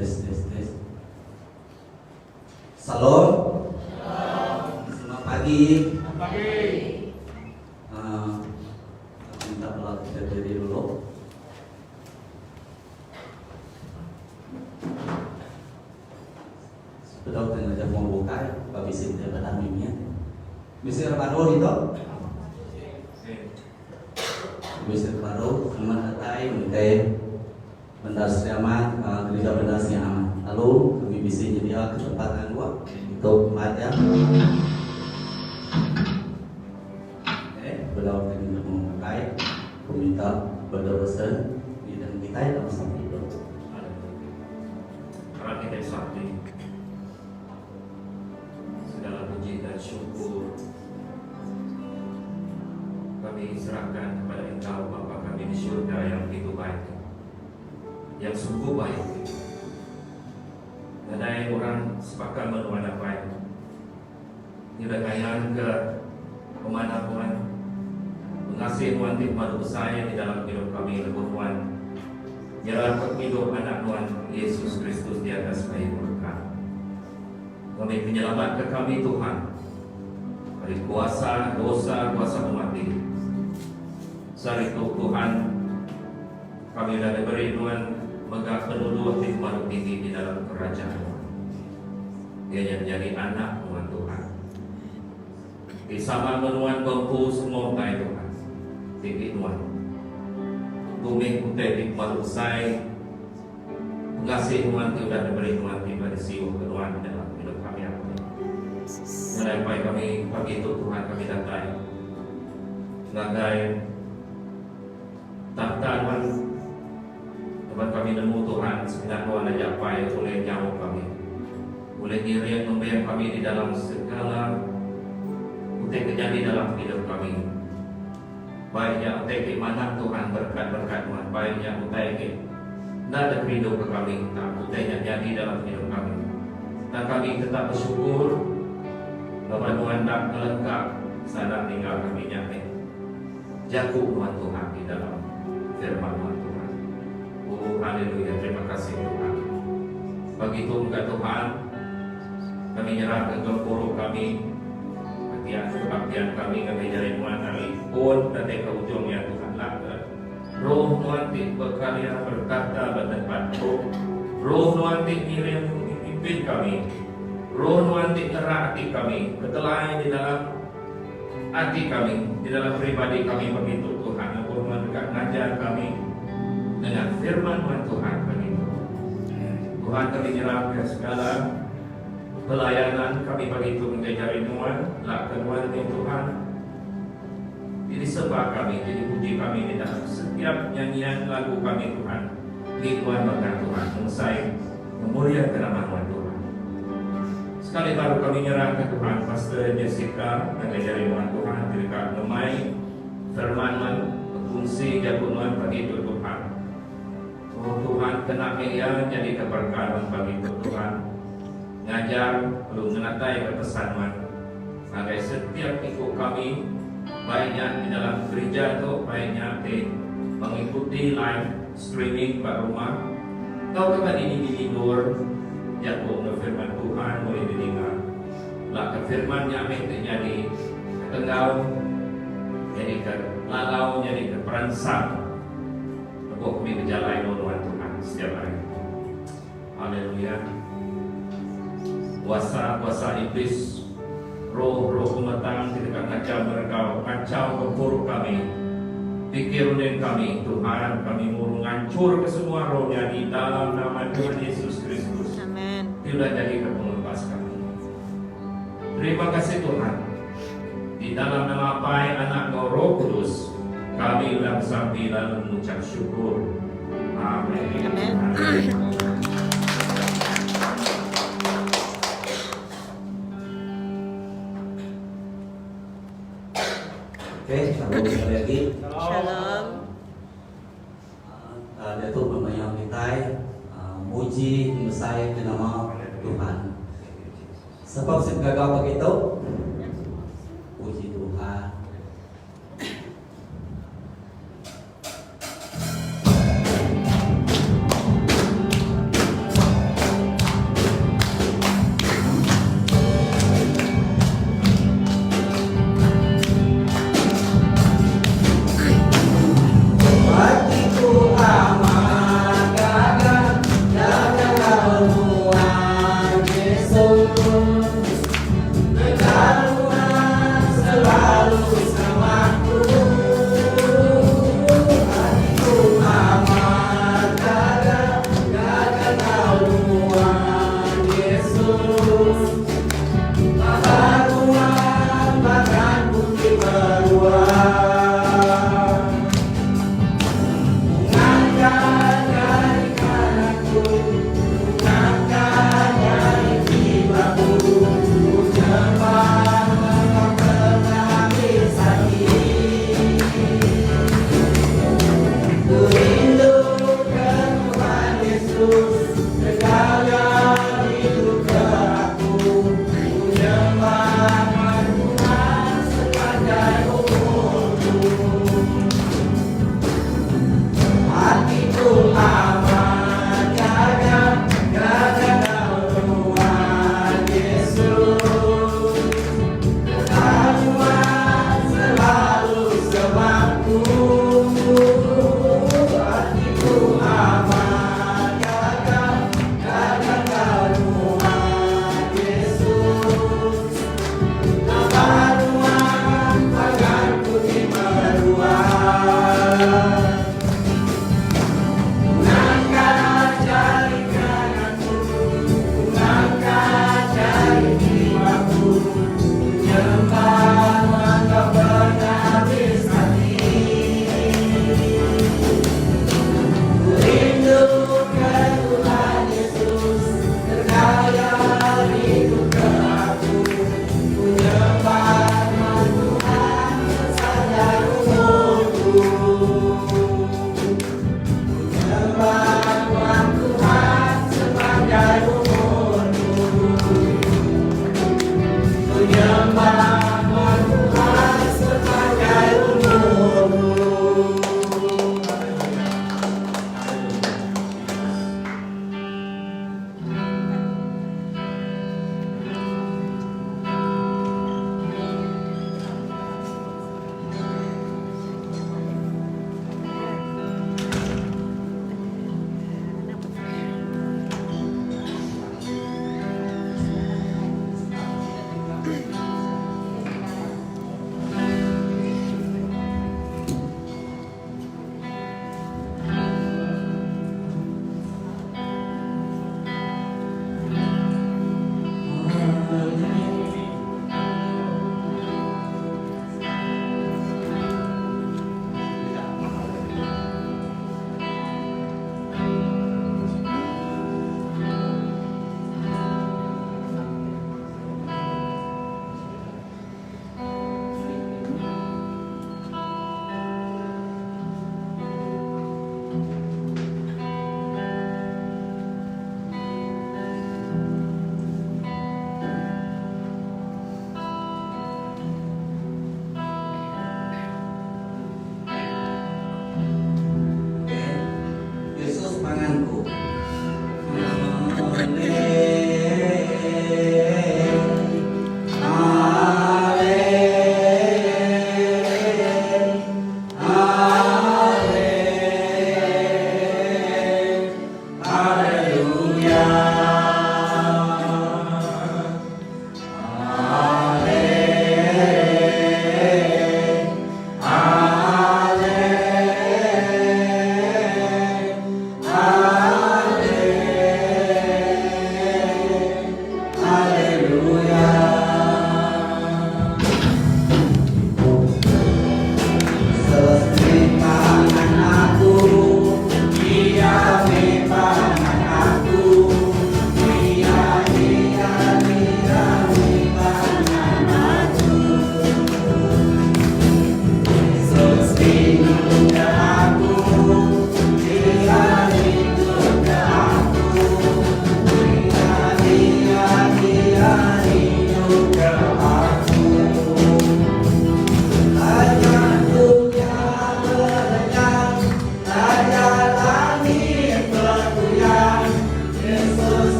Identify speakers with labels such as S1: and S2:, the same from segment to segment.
S1: tes. Salam. Selamat pagi. Minta pelak berdiri dulu. Sudah dengan mau buka, Pak Bisin daripada mimnya. Bisa baru itu. Bisa baru, aman hatai, mentai, bendar selamat, gereja bendar aman. Lalu kami bisa jadi kesempatan gua untuk mati ya. Berdoa dengan memakai, aku minta berdoa dan kita dalam sampai itu.
S2: Karena kita sakti, segala puji dan syukur kami serahkan kepada Engkau Bapa kami di surga yang begitu baik, yang sungguh baik. Ada orang sepakat menuana baik, tidak kayaan ke kemana-mana. Mengasihi Tuhan hikmat saya di dalam hidup kami, lebur Tuhan. Nyerahkan hidup anak Tuhan Yesus Kristus di atas kayu berkat. Kami menyelamatkan kami Tuhan dari kuasa dosa, kuasa mati. Saat itu Tuhan, kami sudah diberi Tuhan megah penuduh hikmat tinggi di dalam kerajaan. Dia yang menjadi anak Tuhan. Di sama menuan bangku semua Tuhan. Tinggi Tuhan, bumi putih hikmat usai, mengasihi Tuhan sudah diberi Tuhan tiba di siu Tuhan dalam hidup kami. Menyerahkan kami pagi itu Tuhan kami datang, tahta Tuhan, tempat kami nemu Tuhan, sebenarnya Tuhan ada apa yang boleh jauh kami, boleh diri yang membayar kami di dalam segala putih kejadian dalam hidup kami. Baiknya utai mana Tuhan berkat-berkat Tuhan. Baiknya utai tidak ada hidup ke kami, tak utainya jadi dalam hidup kami. Dan kami tetap bersyukur bahwa Tuhan tak melengkap sadar tinggal kami nyampe. Jago Tuhan Tuhan di dalam firman Tuhan. Oh haleluya, terima kasih Tuhan. Bagi Tuhan kami nyerahkan ke kami. Kebaktian kami jari Tuhan kami pun nanti ke ujungnya Tuhan lakukan. Roh Tuhan berkarya berkata bertempat roh Tuhan ngirim memimpin kami. Roh Tuhan ngerak hati kami, ketelai di dalam hati kami, di dalam pribadi kami begitu Tuhan. Roh Tuhan dekat ngajar kami dengan firman Tuhan begitu. Tuhan kami nyerahkan segala pelayanan kami begitu mencari Tuhan, lakukan Tuhan demi Tuhan. Jadi sebab kami, jadi puji kami di dalam setiap nyanyian lagu kami Tuhan. Di Tuhan bahkan Tuhan, selesai memuliakan nama Tuhan. Sekali baru kami nyerahkan Tuhan, Pastor Jessica mengajari Tuhan, dekat memai firman berfungsi jago Tuhan begitu Tuhan. Oh Tuhan, kena ia jadi keberkatan begitu Tuhan. Ngajar belum menatai kepesanan agar setiap ikut kami baiknya di dalam gereja itu baiknya mengikuti live streaming pada rumah atau ketika ini tidur jatuh firman Tuhan boleh didengar lah firmannya jadi tengau jadi ke lalau jadi ke perangsang untuk kami berjalan Tuhan Tuhan setiap hari. Haleluya. Kuasa iblis, roh kematang tidak kacau keburu kami, pikiran kami Tuhan, kami mau menghancur ke semua rohnya di dalam nama Tuhan Yesus Kristus.
S3: Amin.
S2: Tidak jadi kepengepas kami. Terima kasih Tuhan. Di dalam nama Pai, Anak, Roh Kudus, kami ulang sampai lalu mengucap syukur. Amin.
S3: Amin.
S1: Oke, shalom sekali lagi.
S3: Shalom.
S1: Dia tuh memayang kita, muji mesai di nama Tuhan. Sebab segala begitu, puji Tuhan.
S3: Hatiku aman, jaga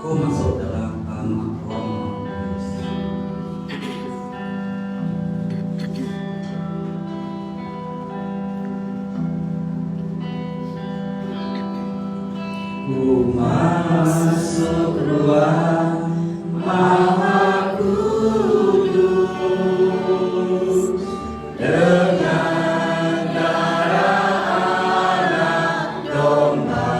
S1: Aku masuk dalam ruang ku masuk ruang Maha Kudus dengan darah anak domba.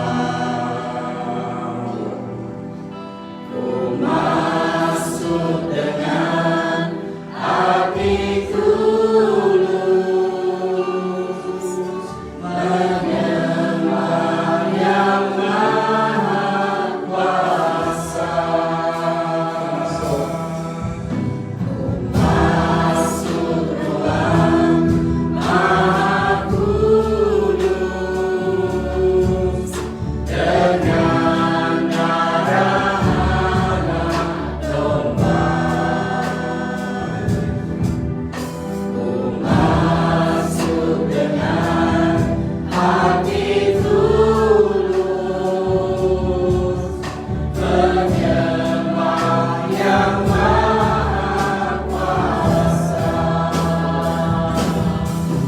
S1: Ku masuk dengan hati tulus menyembah yang Maha Kuasa. Masuk ruang Maha Kudus dengan darah anak domba. Ku masuk dengan hati tulus menyembah yang Maha Kuasa.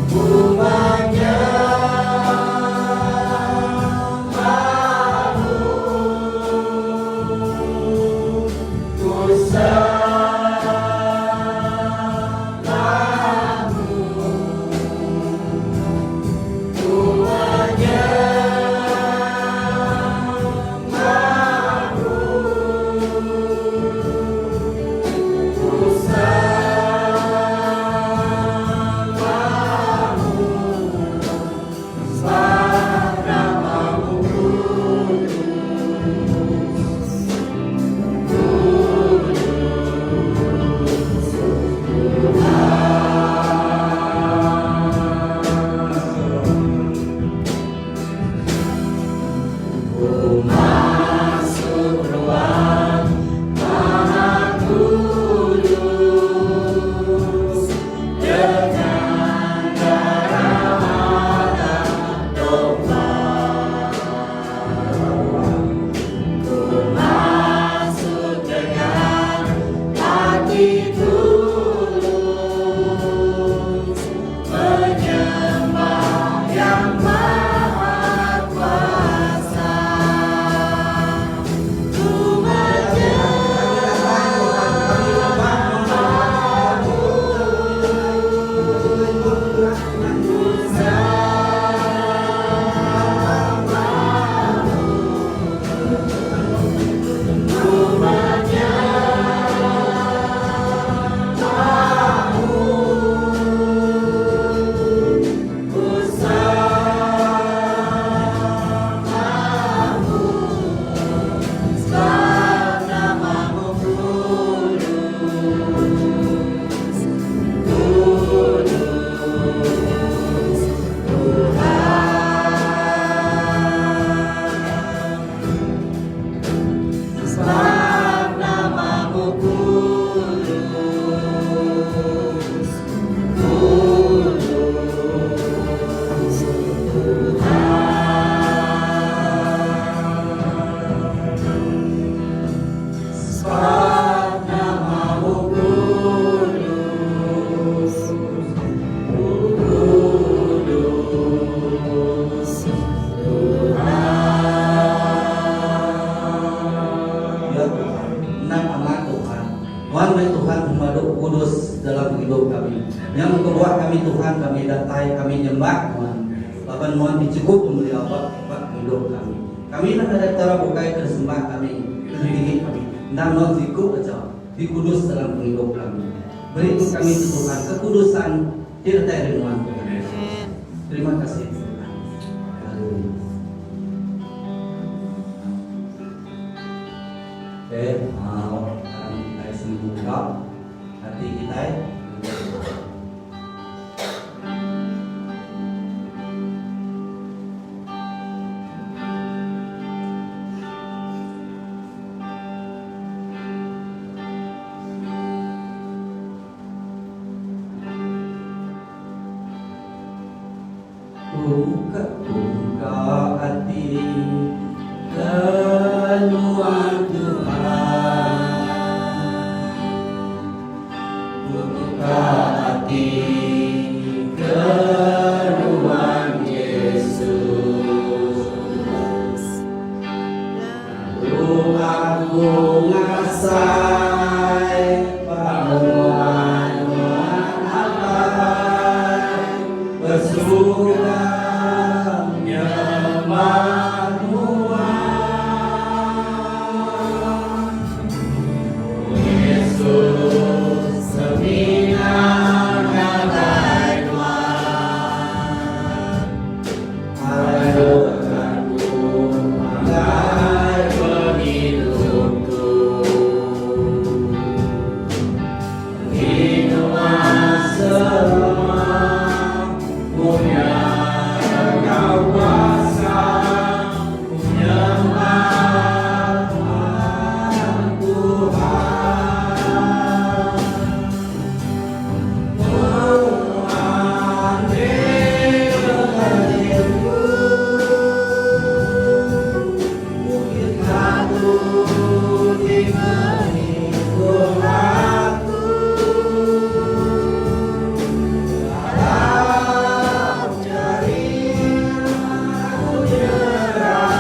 S1: Ku menyembahmu, ku sembahmu, ku menyembahmu, ku sembahmu, sebab namamu ku masuk ruang Maha Kudus dengan darah anak domba. Ku masuk dengan hati tulus menyembah yang Maha Kuasa. Ku menyembahmu, ku sembahmu, ku menyembahmu, ku sembahmu, sebab namamu kudus, kudus Tuhan. Sebab namamu kudus, kudus Tuhan. Sebab namamu kudus, kudus Tuhan. Ya Tuhan, enam anak Tuhan. Tuhan baik Tuhan memaduk kudus dalam hidup kami. Yang membuat kami Tuhan, kami datai, kami nyembah Tuhan. Bapak mohon dicukup memberi apa hidup kami. Kami nak ada cara bukai tersembah kami, diri kami. Dan mohon cukup aja, dikudus dalam hidup kami. Beri kami Tuhan kekudusan dirtai renungan Tuhan. Terima kasih Tuhan. Haleluya. Oke, sekarang kita sembuhkan hati kita. Buka hati keluar Tuhan. Aku ngasai pamuan abai bersulang nyaman Yesus seminar ngatai ayo aku manggai penghidupku minuman semua punya Engkau kuasa menyembah Tuhan Tuhan diriku bukit batu dimani Tuhanku dalam jaring aku nyerah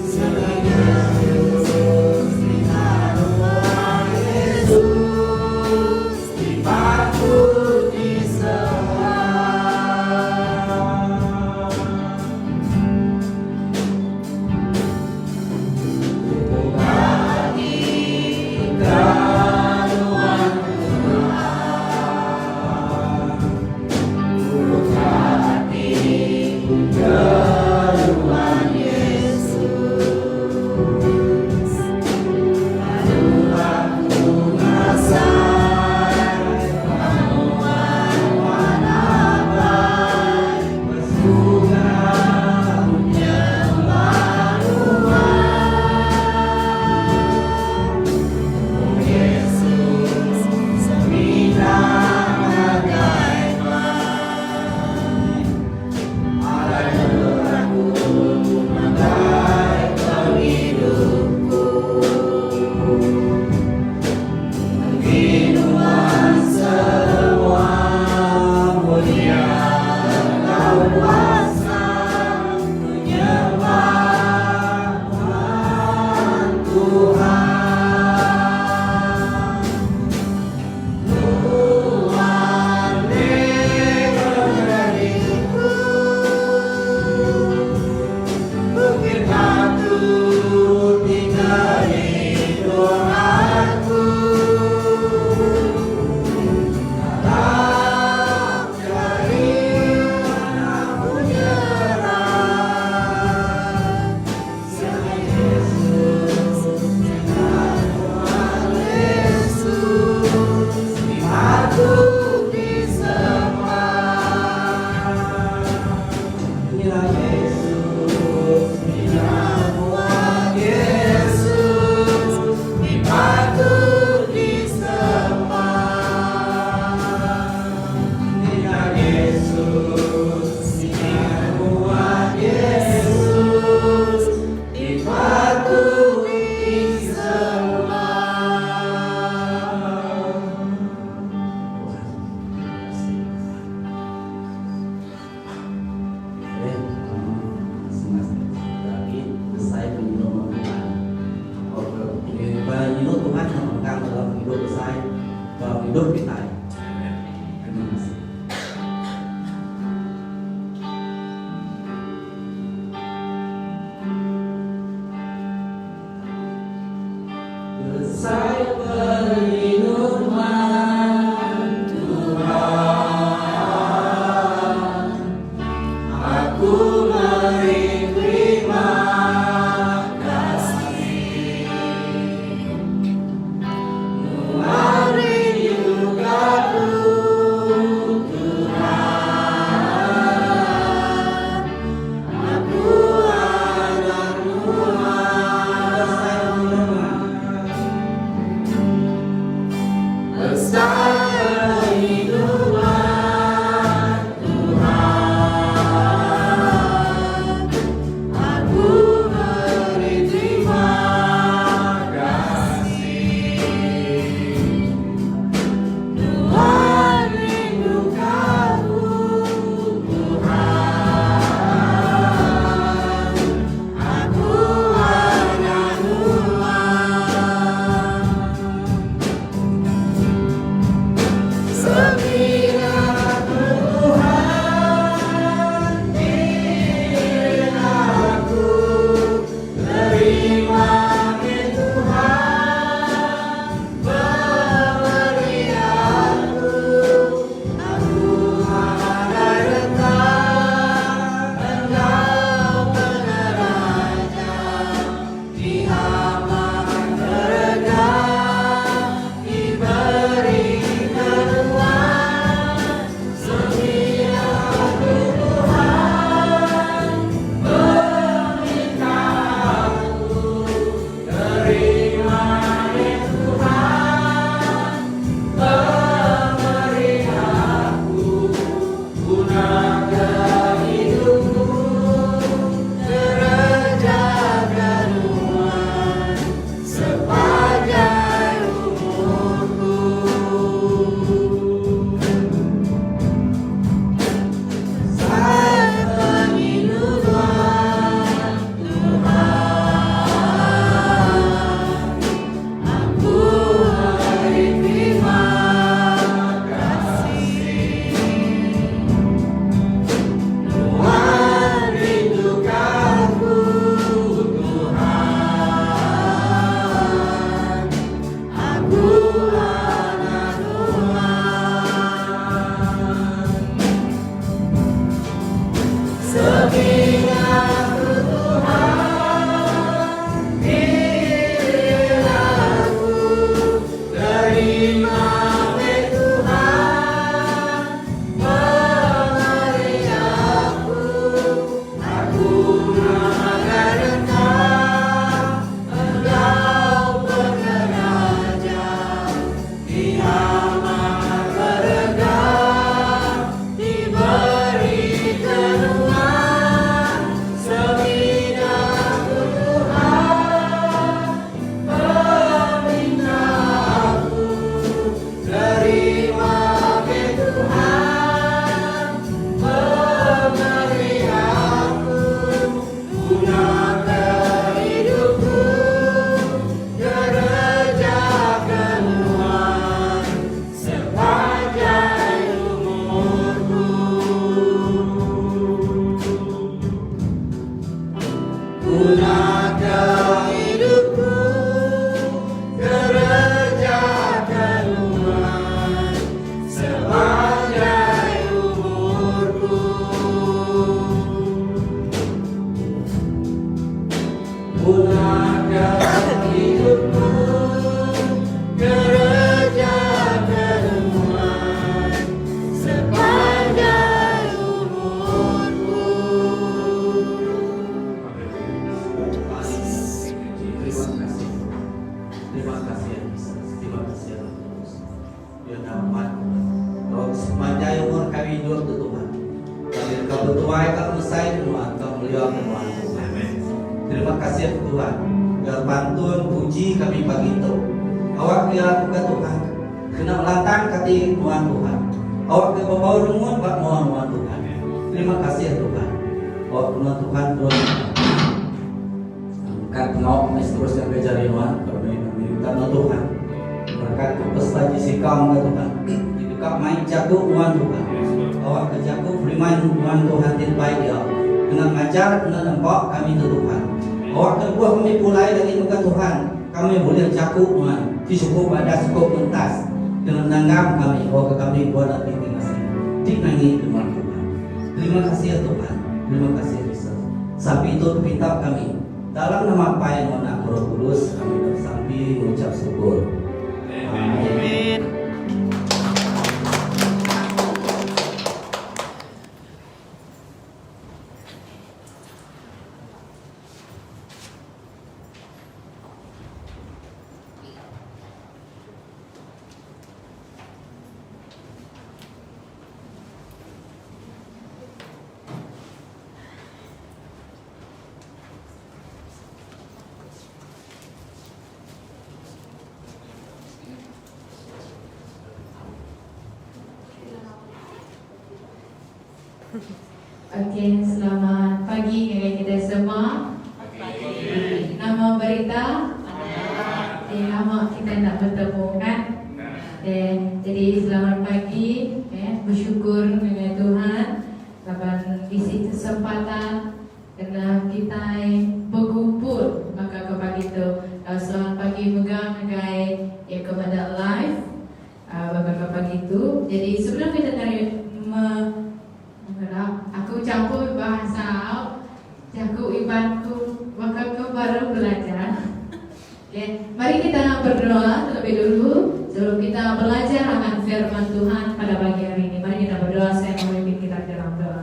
S1: Selain Yesus di hadapan Yesus dipatut disembah Keluhan Yesus lalu aku ngasai pamuan abai bersulang menyembah Tuhan Yesus seminar ngagai aku manggai penghidupku minuman semua mulia Engkau kuasa menyembah Tuhan Tuhan diriku bukit batu tinggali doaku dalam jaring aku nyerah Selain Yesus Tuhan Yesus dipatut disembah Inilah Yesus inilah Tuhan Yesus dipatut disembah Inilah Yesus inilah Tuhan Yesus dipatut disembah lagi selesai menyinum Tuhan. Menyinum Tuhan yang mengangkat dalam hidup selesai dalam hidup kita. Terima kasih. Selesai perlindungan Tuhan, aku beri terima kasih. Mari juga Gunakan hidupku, kerjakan Tuhan sepanjang umurku. Gunakan hidupku, kerjakan Tuhan sepanjang umurku. Terima kasih ya Yesus, terima kasih ya Tuhan. Biar dapat kalau sepanjang umur kami hidup Tuhan, kami kau bertuai kau mesai Tuhan, kau beliau Tuhan. Terima kasih Tuhan. Biar pantun puji kami pagi itu. Awak biar buka Tuhan. Kena melantang kati Tuhan Tuhan. Awak ke bawah rumah buat mohon Tuhan. Terima kasih Tuhan. Awak Tuhan Tuhan Tuhan. Kan pengawak masih terus yang berjari Tuhan. Karena Tuhan. Berkat pesta jisikam Tuhan. Dikak main jago Tuhan Tuhan. Awak ke jago beriman Tuhan Tuhan tinpai dia. Dengan ngajar, dengan nampak kami Tuhan. Awak kebuah kami pulai dari muka Tuhan. Kami boleh cakup Tuhan. Cukup pada cukup mentas. Dengan nanggam kami. Awak kami buat dan bikin nasi. Dinangi Tuhan Tuhan. Terima kasih ya Tuhan. Terima kasih Yesus. Sampai itu pintar kami. Dalam nama apa yang Anak Roh Kudus kami bersambi mengucap syukur. Amin.
S3: Okey, selamat pagi kepada kita semua. Nama berita? Lama kita nak bertemu kan? Jadi selamat pagi. Bersyukur dengan Tuhan dapat isi kesempatan kerana kita berkumpul. Maka kepada itu selamat pagi pegang dengan kepada live. Bapa pagi itu. Jadi sebelum kita aku campur bahasa jago ibanku maka kau baru belajar. Okay. Mari kita berdoa terlebih dulu sebelum kita belajar akan firman Tuhan pada pagi hari ini. Mari kita berdoa. Saya memimpin kita dalam doa.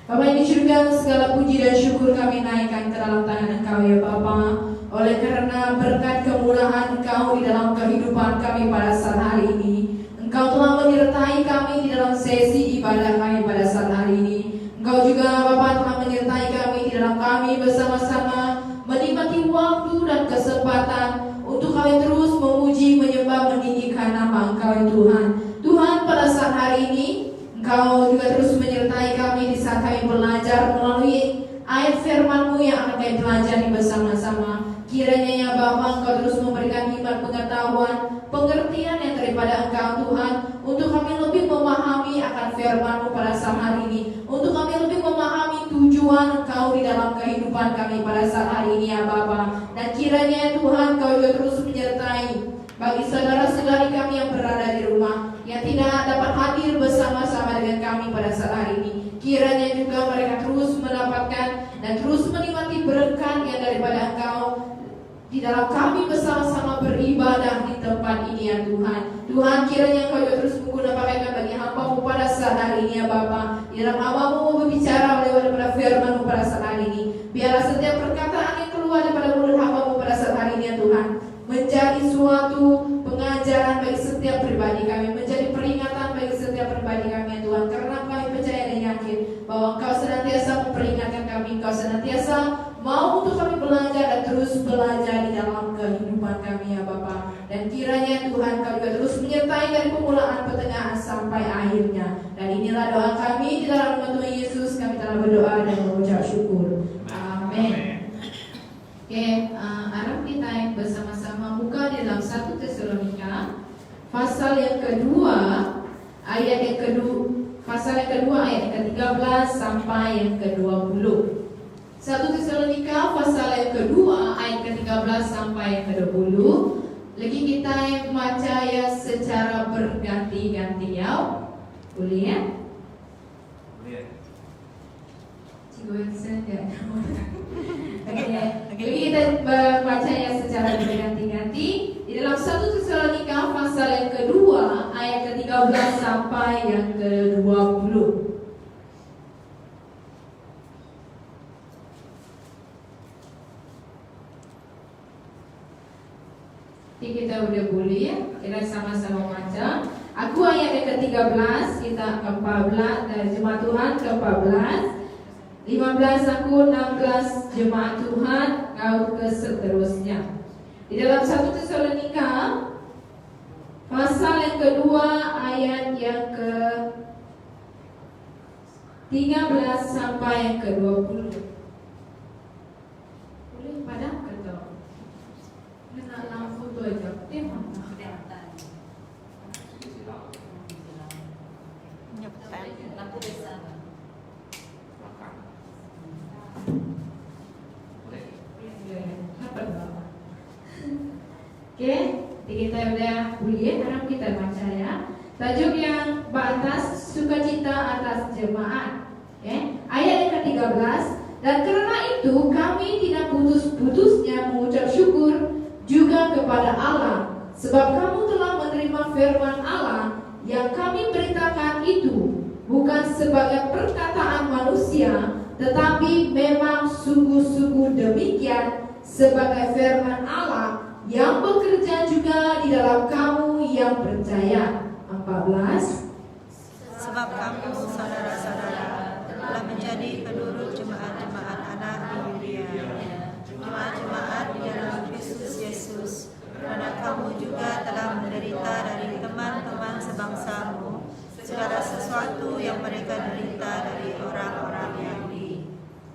S3: Bapa yang di surga, segala puji dan syukur kami naikkan ke dalam tangan Engkau ya Bapa. Oleh karena berkat kemurahan Engkau di dalam kehidupan kami pada saat hari ini, Engkau telah menyertai kami di dalam sesi ibadah kami pada saat hari ini. Engkau juga Bapa telah menyertai kami di dalam kami bersama-sama menikmati waktu dan kesempatan untuk kami terus memuji, menyembah, meninggikan nama Engkau ya Tuhan. Tuhan, pada saat hari ini Engkau juga terus menyertai kami di saat kami belajar melalui ayat firman-Mu yang akan kami pelajari bersama-sama. Kiranya ya Bapa, Engkau terus memberikan iman, pengetahuan, pengertian yang daripada Engkau Tuhan, untuk kami lebih memahami akan firman-Mu pada saat hari ini, untuk kami lebih memahami tujuan Engkau di dalam kehidupan kami pada saat hari ini ya Bapa. Dan kiranya Tuhan Engkau juga terus menyertai bagi saudara-saudari kami yang berada di rumah, yang tidak dapat hadir bersama-sama dengan kami pada saat hari ini. Kiranya juga mereka terus mendapatkan dan terus menikmati berkat yang daripada Engkau di dalam kami bersama-sama beribadah di tempat ini ya Tuhan. Tuhan, kiranya Engkau juga terus menggunakan bagi hamba-Mu pada saat hari ini ya Bapa. Di dalam hamba-Mu berbicara daripada firman-Mu pada saat hari ini. Biarlah setiap perkataan yang keluar daripada mulut hamba-Mu pada saat hari ini ya Tuhan, menjadi suatu pengajaran bagi setiap pribadi kami, menjadi peringatan bagi setiap pribadi kami ya Tuhan. Karena kami percaya dan yakin bahwa Engkau senantiasa memperingatkan kami, Engkau senantiasa mau untuk kami belajar dan terus belajar di dalam kehidupan kami ya Bapa. Dan kiranya Tuhan Kau juga terus menyertai dari permulaan, pertengahan sampai akhirnya. Dan inilah doa kami di dalam nama Tuhan Yesus. Kami telah berdoa dan mengucap syukur. Amin. Oke, Arab kita bersama-sama buka di dalam 1 Tesalonika pasal yang kedua ayat yang kedua, pasal yang kedua ayat yang ke-13 sampai yang ke-20. 1 Tesalonika pasal Boleh ya?
S2: Boleh.
S3: Cikgu Wilson tidak Oke, jadi kita bacanya secara berganti-ganti. Di dalam 1 Tesalonika pasal yang kedua ayat ke-13 sampai yang ke-20. Jadi kita udah boleh ya, kita sama-sama baca. Aku ayat yang ke-13, kita ke-14, dari Jemaat Tuhan ke-14, 15 aku, 16 Jemaat Tuhan, kau ke seterusnya. Di dalam 1 Tesalonika pasal yang kedua ayat yang ke-13 sampai yang ke-20. Boleh padamkan tau? Kena lampu tu aja.
S4: Lampu besar.
S3: Oke, kita udah boleh, harap kita baca ya. Tajuk yang batas sukacita atas jemaat. Ayat yang ke-13. Dan karena itu kami tidak putus-putusnya mengucap syukur juga kepada Allah, sebab kamu telah menerima firman Allah yang kami beritakan itu bukan sebagai perkataan manusia, tetapi memang sungguh-sungguh demikian sebagai firman Allah yang bekerja juga di dalam kamu yang percaya. 14.
S4: Sebab kamu saudara-saudara telah menjadi penurut jemaat-jemaat anak di Yudea, jemaat-jemaat di dalam Kristus Yesus, karena kamu juga telah menderita dari teman-teman sebangsamu segala sesuatu yang mereka derita dari orang-orang Yahudi.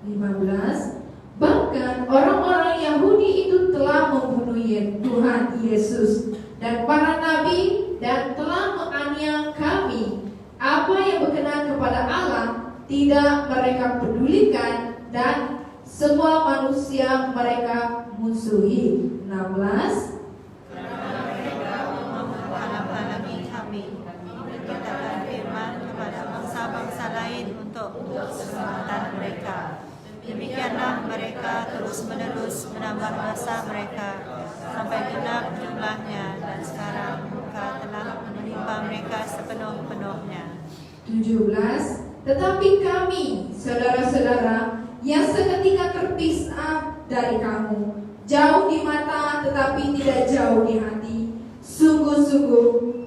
S3: 15. Bahkan orang-orang Yahudi itu telah membunuh Tuhan Yesus dan para nabi dan telah menganiaya kami. Apa yang berkenan kepada Allah tidak mereka pedulikan, dan semua manusia mereka musuhi. 16.
S4: Karena mereka menghalang-halangi kami memberitakan firman kepada bangsa-bangsa lain untuk keselamatan mereka. Demikianlah mereka terus-menerus menambah masa mereka sampai genap jumlahnya, dan sekarang Engkau telah menimpa mereka sepenuh-penuhnya.
S3: 17. Tetapi kami, saudara-saudara, yang seketika terpisah dari kamu, jauh di mata tetapi tidak jauh di hati, sungguh-sungguh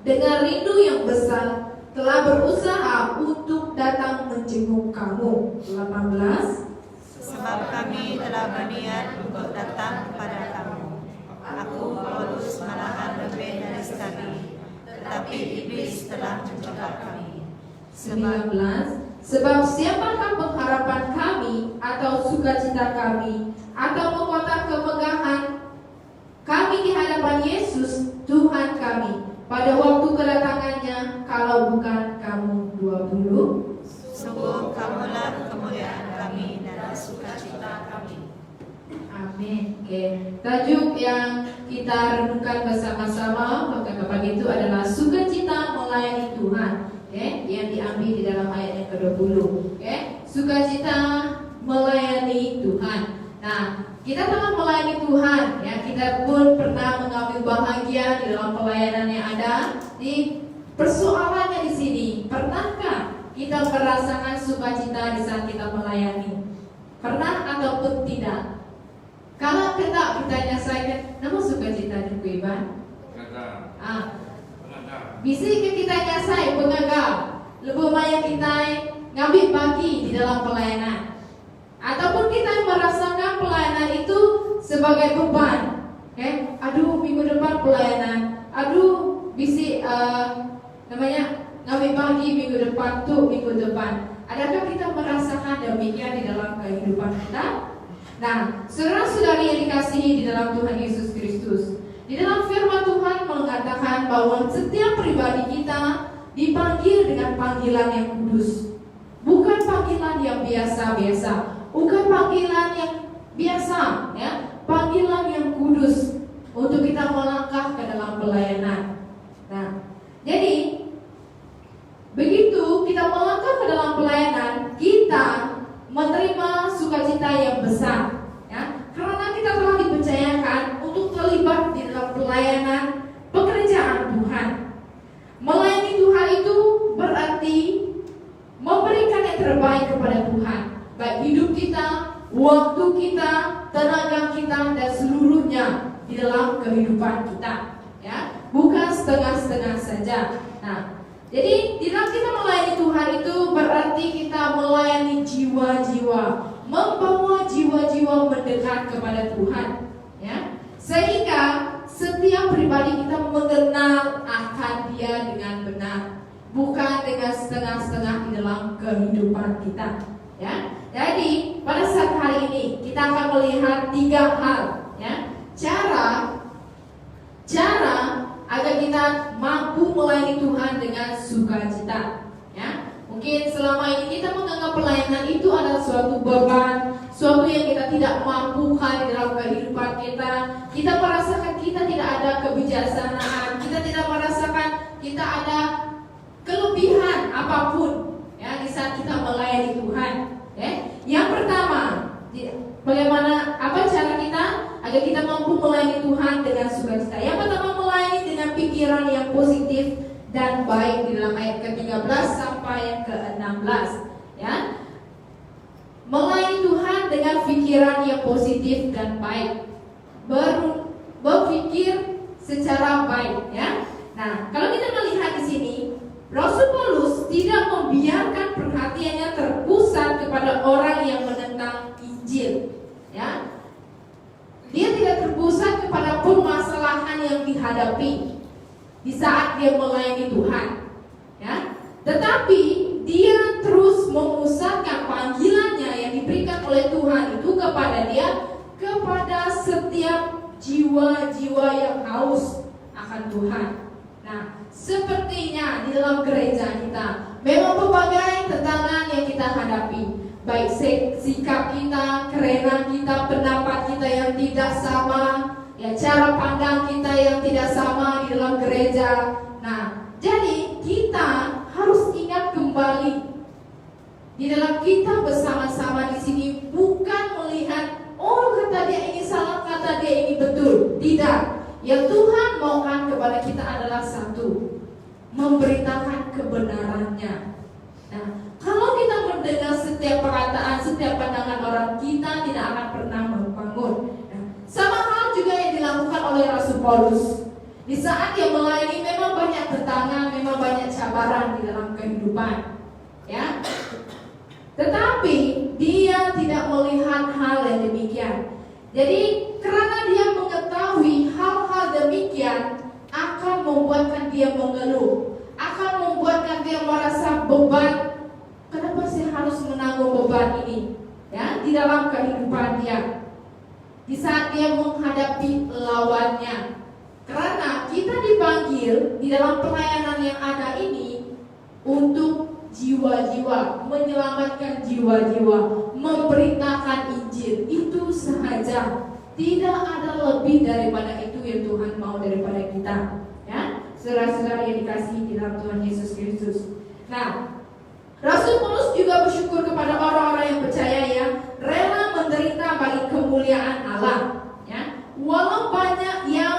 S3: dengan rindu yang besar telah berusaha untuk datang menjenguk kamu. 18.
S4: Sebab kami telah berniat untuk datang kepada kamu. Aku, Paulus, malahan lebih dari sekali, tetapi iblis telah menjebak kami.
S3: 19. Sebab siapakah pengharapan kami atau sukacita kami atau mahkota kemegahan kami di hadapan Yesus Tuhan kami pada waktu kedatangannya, kalau bukan kamu. 20.
S4: Sungguh kamulah kemuliaan kami dan sukacita kami.
S3: Amin. Oke. Tajuk yang kita renungkan bersama-sama pada pagi itu adalah sukacita melayani Tuhan. Oke, yang diambil di dalam ayat yang ke-20. Oke, sukacita melayani Tuhan. Nah, kita telah melayani Tuhan, ya. Kita pun pernah mengambil bahagia di dalam pelayanan yang ada. Di persoalannya di sini, pernahkah kita merasakan sukacita di saat kita melayani? Pernah ataupun tidak? Kalau kita bertanya saya, nama sukacita di Kuiban? Bisa kita nyasai pengagap, lebih banyak kita ngambil pagi di dalam pelayanan, ataupun kita merasakan pelayanan itu sebagai beban. Aduh, minggu depan pelayanan, aduh, bisa ngambil pagi minggu depan tuh minggu depan. Adakah kita merasakan demikian di dalam kehidupan kita? Nah, saudara-saudari yang dikasihi di dalam Tuhan Yesus Kristus, di dalam firman Tuhan mengatakan bahwa setiap pribadi kita dipanggil dengan panggilan yang kudus. Bukan panggilan yang biasa-biasa, bukan panggilan yang biasa, ya, panggilan yang kudus untuk kita melangkah ke dalam pelayanan. Nah, jadi waktu kita, tenaga kita, dan seluruhnya di dalam kehidupan kita, ya, bukan setengah-setengah saja. Nah, jadi di dalam kita melayani Tuhan itu berarti kita melayani jiwa-jiwa, membawa jiwa-jiwa mendekat kepada Tuhan, ya, sehingga setiap pribadi kita mengenal akan Dia dengan benar, bukan dengan setengah-setengah di dalam kehidupan kita, ya. Jadi pada saat hari ini kita akan melihat 3 hal, ya, cara agar kita mampu melayani Tuhan dengan sukacita, ya. Mungkin selama ini kita menganggap pelayanan itu adalah suatu beban, suatu yang kita tidak mampukan di dalam kehidupan kita. Kita merasakan kita tidak ada kebijaksanaan, kita tidak merasakan kita ada kelebihan apapun, ya, di saat kita melayani Tuhan. Yang pertama, bagaimana, apa cara kita agar kita mampu melayani Tuhan dengan sukacita? Yang pertama, melayani dengan pikiran yang positif dan baik di dalam ayat ke-13 sampai yang ke-16, ya. Melayani Tuhan dengan pikiran yang positif dan baik, berpikir secara baik, ya. Nah, kalau kita melihat di sini, Rasul Paulus tidak membiarkan perhatiannya terpusat kepada orang yang menentang Injil, ya. Dia tidak terpusat kepada permasalahan yang dihadapi di saat dia melayani Tuhan, ya. Tetapi dia terus memusatkan panggilannya yang diberikan oleh Tuhan itu kepada dia, kepada setiap jiwa-jiwa yang haus akan Tuhan. Nah, sepertinya di dalam gereja kita memang berbagai tantangan yang kita hadapi, baik sikap kita, kerenan kita, pendapat kita yang tidak sama, ya, cara pandang kita yang tidak sama di dalam gereja. Nah, jadi kita harus ingat kembali di dalam kita bersama-sama di sini bukan melihat, oh, kata dia ini salah, kata dia ini betul. Tidak. Yang Tuhan maukan kepada kita adalah satu, memberitakan kebenarannya. Nah, kalau kita mendengar setiap perkataan, setiap pandangan orang, kita tidak akan pernah membangun. Nah, sama hal juga yang dilakukan oleh Rasul Paulus. Di saat dia melayani memang banyak tantangan, memang banyak cabaran di dalam kehidupan, ya. Tetapi dia tidak melihat hal yang demikian. Jadi karena dia mengetahui hal-hal demikian akan membuatkan dia mengeluh, akan membuatkan dia merasa beban. Kenapa sih harus menanggung beban ini, ya, di dalam kehidupan dia di saat dia menghadapi lawannya. Karena kita dipanggil di dalam pelayanan yang ada ini untuk jiwa-jiwa, menyelamatkan jiwa-jiwa, memberitakan Injil. Itu sahaja, tidak ada lebih daripada itu yang Tuhan mau daripada kita, ya, saudara-saudara yang dikasihi di dalam Tuhan Yesus Kristus. Nah, Rasul Paulus juga bersyukur kepada orang-orang yang percaya, yang rela menderita bagi kemuliaan Allah, ya. Walau banyak yang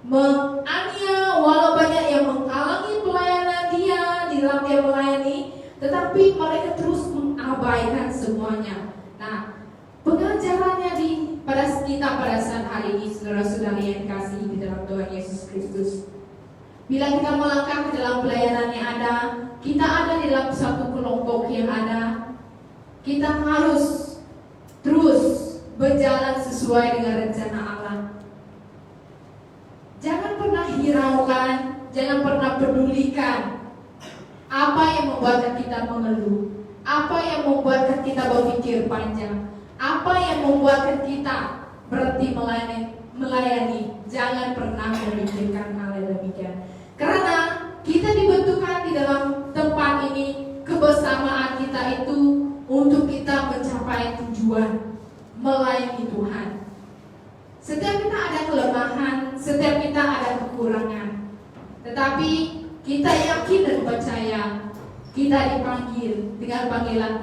S3: menganiaya, walau banyak yang menghalangi pelayanan dia di dalam dia melayani, tetapi mereka terus mengabaikan semuanya. Nah, pengajarannya pada saat hari ini, saudara-saudari yang dikasihi di dalam Tuhan Yesus Kristus, bila kita melangkah ke dalam pelayanan yang ada, kita ada di dalam satu kelompok yang ada, kita harus terus berjalan sesuai dengan rencana Allah. Jangan pernah hiraukan, jangan pernah pedulikan apa yang membuatkan kita mengeluh, apa yang membuatkan kita berpikir panjang, apa yang membuatkan kita berhenti melayani. Jangan pernah memikirkan hal yang demikian. Karena kita dibentukkan di dalam tempat ini, kebersamaan kita itu untuk kita mencapai tujuan melayani Tuhan. Setiap kita ada kelemahan, setiap kita ada kekurangan, tetapi kita yakin dan percaya kita dipanggil dengan panggilan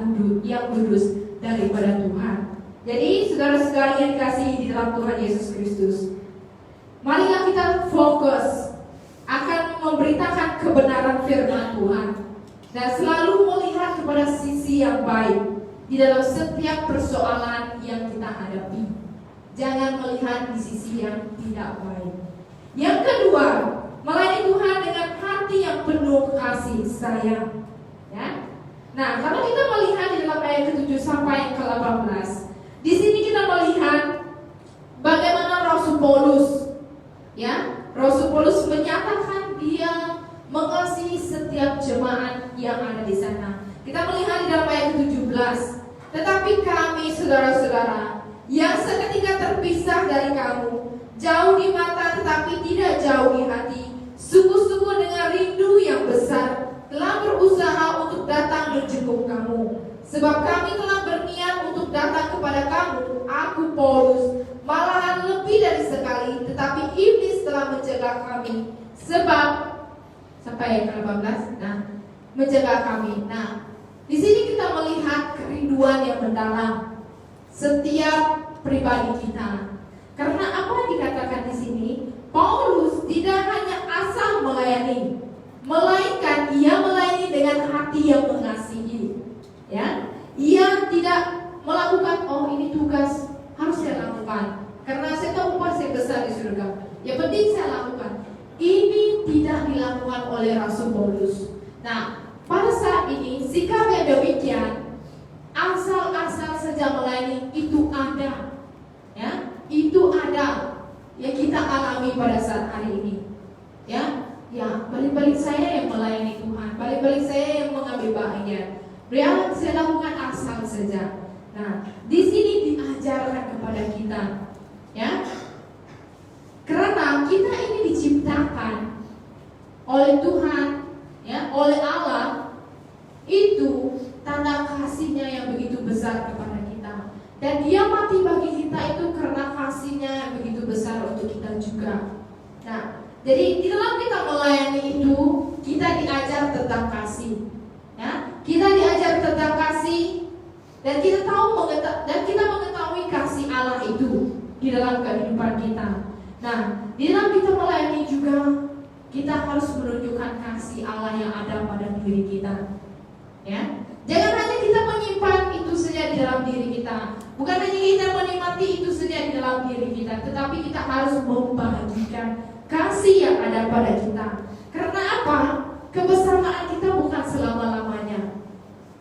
S3: yang kudus daripada Tuhan. Jadi saudara-saudara yang dikasihi di dalam Tuhan Yesus Kristus, marilah kita fokus akan memberitakan kebenaran firman Tuhan dan selalu melihat kepada sisi yang baik, di dalam setiap persoalan yang kita hadapi. Jangan melihat di sisi yang tidak baik. Yang kedua, melayani Tuhan dengan hati yang penuh kasih sayang. Ya. Nah, kalau kita melihat di dalam ayat ke-7 sampai ke-18, di sini kita melihat bagaimana Rasul Paulus, ya, Rasul Paulus menyatakan dia mengasihi setiap jemaat yang ada di sana. Kita melihat di dalam ayat ke-17, tetapi kami saudara-saudara yang seketika terpisah dari kamu, jauh di mata tetapi tidak jauh di hati, sungguh-sungguh dengan rindu yang besar telah berusaha untuk datang menjenguk kamu. Sebab kami telah berniat untuk datang kepada kamu, aku Paulus, malahan lebih dari sekali, tetapi iblis telah mencegah kami. Sebab sampai ayat ke-18, mencegah kami. Nah, di sini kita melihat kerinduan yang mendalam setiap pribadi kita. Karena apa yang dikatakan di sini, Paulus tidak hanya asal melayani, melainkan ia melayani dengan hati yang mengasihi. Ya, ia tidak melakukan ini tugas harus saya lakukan karena saya tahu upah saya besar di surga. Ya penting saya lakukan. Ini tidak dilakukan oleh Rasul Paulus. Nah, pada saat ini sikap yang demikian, asal-asal saja melayani itu ada, ya, itu ada yang kita alami pada saat hari ini, ya. Ya, balik-balik saya yang melayani Tuhan, balik-balik saya yang mengambil bagian. Yang saya lakukan asal saja. Nah, di sini diajarkan kepada kita, ya, karena kita ini diciptakan oleh Tuhan, ya, oleh Allah, itu tanda kasihnya yang begitu besar kepada kita. Dan Dia mati bagi kita itu karena kasihnya yang begitu besar untuk kita juga. Nah, jadi di dalam kita melayani itu kita diajar tentang kasih, ya. Kita diajar tentang kasih dan kita tahu dan kita mengetahui kasih Allah itu di dalam kehidupan kita. Nah, di dalam kita melayani juga kita harus menunjukkan kasih Allah yang ada pada diri kita, ya. Jangan hanya kita menyimpan itu saja di dalam diri kita, bukan hanya kita menikmati itu saja di dalam diri kita, tetapi kita harus membagikan kasih yang ada pada kita. Karena apa? Kebersamaan kita bukan selama-lamanya,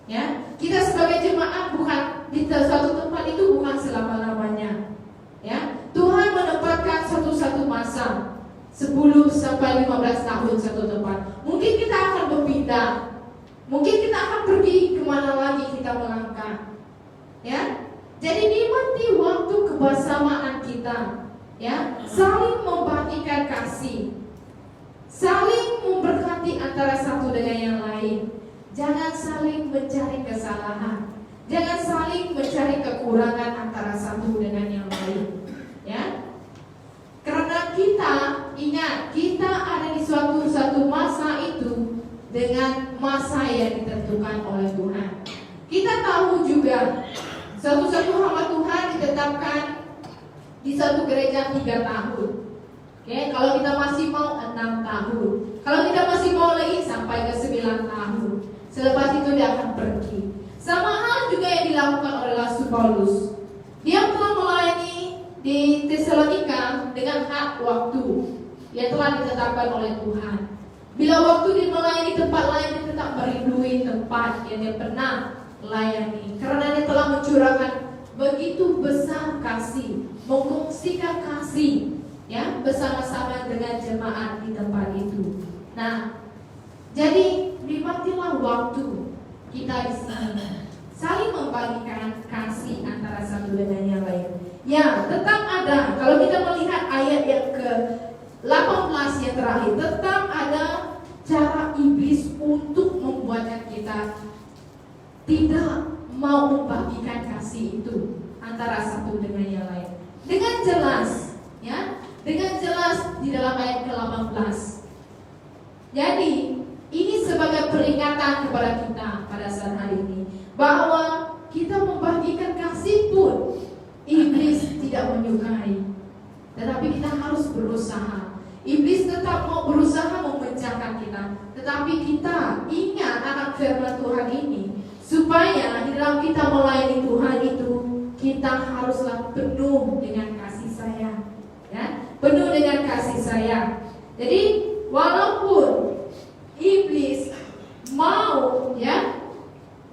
S3: ya. Kita sebagai jemaat bukan di suatu tempat itu bukan selama-lamanya, ya. Tuhan menempatkan satu masa 10 sampai 15 tahun satu tempat. Mungkin kita akan berpindah, mungkin kita akan pergi kemana lagi kita melangkah, ya. Jadi nikmati waktu kebersamaan kita, ya, saling membagikan kasih, saling memberkati antara satu dengan yang lain. Jangan saling mencari kesalahan, jangan saling mencari kekurangan antara satu dengan yang lain, ya. Karena kita ingat, kita ada di suatu masa itu dengan masa yang ditentukan oleh Tuhan. Kita tahu juga satu hamba Tuhan ditetapkan di satu gereja 3 tahun. Oke, kalau kita masih mau 6 tahun. Kalau kita masih mau lagi sampai ke 9 tahun. Selepas itu dia akan pergi. Sama hal juga yang dilakukan oleh Rasul Paulus. Dia telah melayani di Tesalonika dengan hak waktu yang telah ditetapkan oleh Tuhan. Bila waktu dia melayani tempat lain, dia tetap merindui tempat yang dia pernah layani. Karena dia telah mencurahkan begitu besar kasih, mengungsikan kasih, ya, bersama-sama dengan jemaat di tempat itu. Nah, jadi nikmatilah waktu kita di sini, saling membagikan kasih antara satu dengan yang lain. Ya, tetap ada. Kalau kita melihat ayat yang ke-18 yang terakhir, tetap ada cara iblis untuk membuatnya kita tidak mau membagikan kasih itu antara satu dengan yang lain. Dengan jelas, ya, dengan jelas di dalam ayat ke-18. Jadi ini sebagai peringatan kepada kita pada saat hari ini, bahwa kita membagikan kasih pun iblis tidak menyukai. Tetapi kita harus berusaha. Iblis tetap mau berusaha memecahkan kita, tetapi kita ingat anak firman Tuhan ini, supaya di dalam kita melayani Tuhan itu kita haruslah penuh dengan kasih sayang, ya, penuh dengan kasih sayang. Jadi walaupun iblis mau, ya,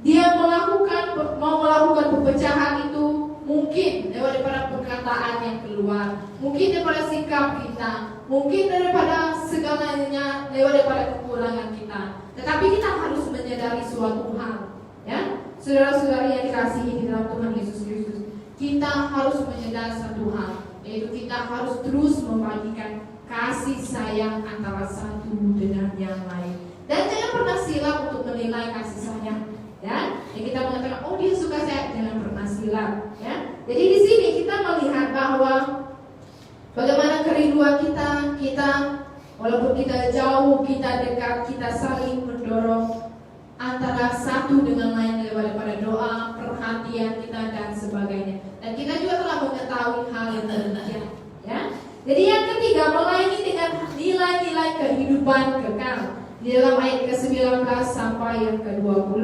S3: dia mau melakukan perpecahan itu, mungkin daripada perkataan yang keluar, mungkin daripada sikap kita, mungkin daripada segalanya, daripada kekurangan kita. Tetapi kita harus menyadari suatu hal, ya, saudara-saudari yang dikasihi di dalam Tuhan Yesus Kristus, kita harus menyadari satu hal, yaitu kita harus terus membagikan kasih sayang antara satu dengan yang lain. Dan jangan pernah silap untuk menilai kasih sayang, ya. Yang kita mengatakan, oh dia suka saya, jangan pernah silap, ya. Jadi di sini kita melihat bahwa bagaimana kerinduan kita walaupun kita jauh, kita dekat, kita saling mendorong antara satu dengan lain daripada doa, perhatian kita dan sebagainya. Dan kita juga telah mengetahui hal yang demikian, ya. Jadi yang ketiga, melayani dengan nilai-nilai kehidupan kekal. Di dalam ayat ke-19 sampai yang ke-20.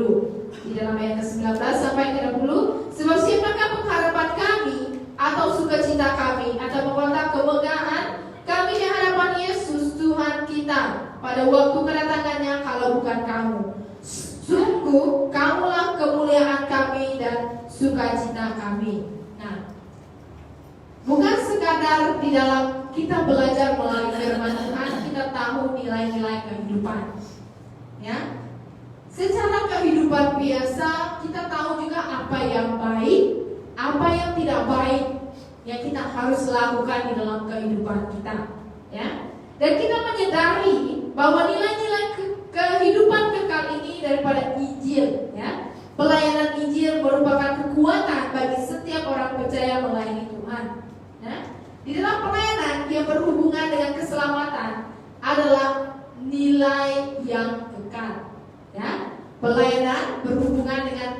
S3: Di dalam ayat ke-19 sampai ke-20, sebab siapakah pengharapan kami atau sukacita kami atau mahkota kemegahan kami di hadapan Yesus Tuhan kita pada waktu kedatangannya kalau bukan kamu. Sungguh kamulah kemuliaan kami dan sukacita kami. Nah, bukan sekadar di dalam kita belajar melalui firman Tuhan, kita tahu nilai-nilai kehidupan, ya. Secara kehidupan biasa kita tahu juga apa yang baik, apa yang tidak baik yang kita harus lakukan di dalam kehidupan kita, ya. Dan kita menyadari bahwa nilai-nilai kehidupan kekal ini daripada Injil, ya. Pelayanan Injil merupakan kekuatan bagi setiap orang percaya melayani Tuhan, ya. Di dalam pelayanan yang berhubungan dengan keselamatan adalah nilai yang kekal, ya. Pelayanan berhubungan dengan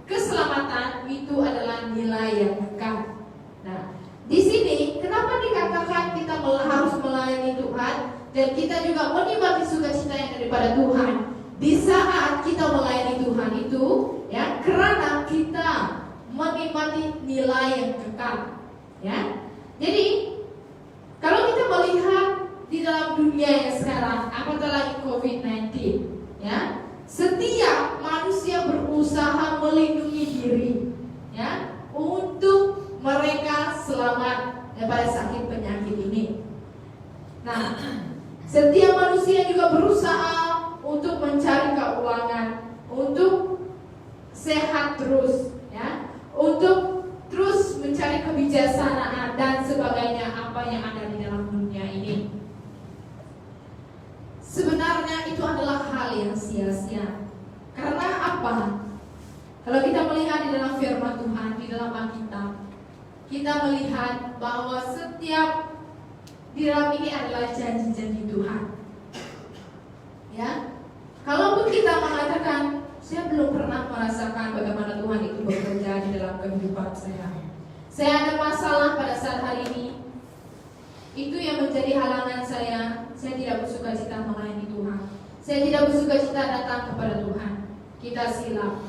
S3: keselamatan itu adalah nilai yang kekal. Nah, di sini kenapa dikatakan kita harus melayani Tuhan dan kita juga menikmati sukacita yang daripada Tuhan di saat kita melayani Tuhan itu, ya, karena kita menikmati nilai yang kekal, ya. Jadi kalau kita melihat di dalam dunia yang sekarang, apatah lagi COVID-19, ya, setiap manusia berusaha melindungi diri, ya, untuk mereka selamat daripada sakit penyakit ini. Nah, setiap manusia juga berusaha untuk mencari keuangan, untuk sehat terus, ya, untuk terus mencari kebijaksanaan dan sebagainya apa yang ada di dalam dunia ini. Sebenarnya itu adalah hal yang sia-sia. Karena apa? Kalau kita melihat di dalam firman Tuhan, di dalam Alkitab, kita melihat bahwa setiap di dalam ini adalah janji-janji Tuhan, ya. Kalaupun kita mengatakan saya belum pernah merasakan bagaimana Tuhan itu bekerja di dalam kehidupan saya. Saya ada masalah pada saat hari ini. Itu yang menjadi halangan saya. Saya tidak bersukacita melayani Tuhan. Saya tidak bersukacita datang kepada Tuhan. Kita silap.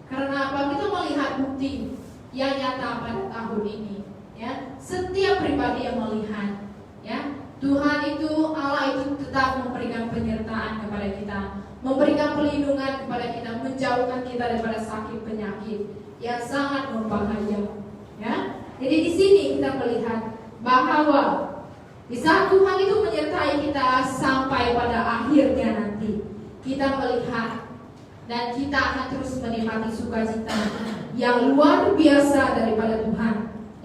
S3: Karena apa? Kita melihat bukti yang nyata pada tahun ini, ya. Setiap pribadi yang melihat, ya, Tuhan itu, Allah itu tetap memberikan penyertaan kepada kita, memberikan pelindungan kepada kita, menjauhkan kita daripada sakit penyakit yang sangat berbahaya, ya. Jadi di sini kita melihat bahwa di saat Tuhan itu menyertai kita sampai pada akhirnya nanti, kita melihat dan kita akan terus menikmati sukacita yang luar biasa daripada Tuhan,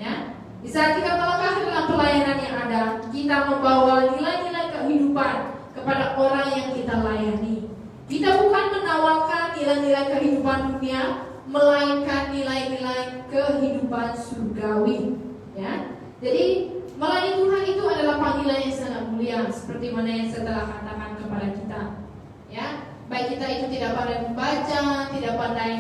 S3: ya. Di saat kita melangkah dalam pelayanan yang ada, kita membawa nilai-nilai kehidupan kepada orang yang kita layani. Kita bukan menawarkan nilai-nilai kehidupan dunia, melainkan nilai-nilai kehidupan surgawi, ya. Jadi melayani Tuhan itu adalah panggilan yang sangat mulia, seperti mana yang saya telah katakan kepada kita, ya. Baik kita itu tidak pandai membaca, tidak pandai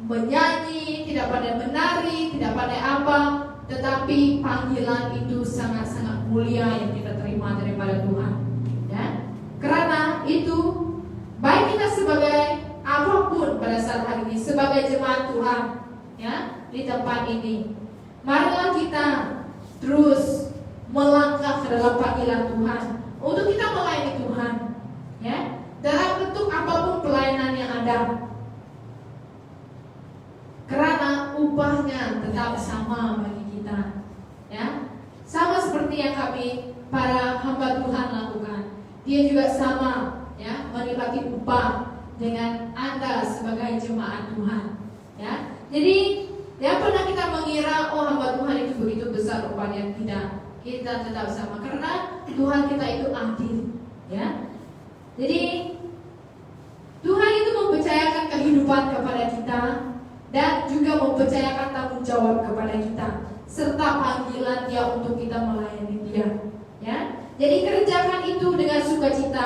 S3: menyanyi, tidak pandai menari, tidak pandai apa, tetapi panggilan itu sangat-sangat mulia yang kita terima daripada Tuhan, ya. Karena itu baik kita sebagai apapun pada saat hari ini, sebagai jemaat Tuhan, ya, di tempat ini. Marilah kita terus melangkah ke dalam panggilan Tuhan untuk kita melayani Tuhan, ya, dalam bentuk apapun pelayanan yang ada. Karena upahnya tetap sama bagi kita, ya, sama seperti yang kami para hamba Tuhan lakukan. Dia juga sama, ya, menikmati upah dengan Anda sebagai jemaat Tuhan, ya. Jadi jangan pernah kita mengira oh hamba Tuhan itu begitu besar upahnya. Tidak, kita tetap sama karena Tuhan kita itu adil, ya. Jadi Tuhan itu mempercayakan kehidupan kepada kita dan juga mempercayakan tanggung jawab kepada kita serta panggilan Dia untuk kita melayani Dia, ya. Jadi kerjakan itu dengan sukacita,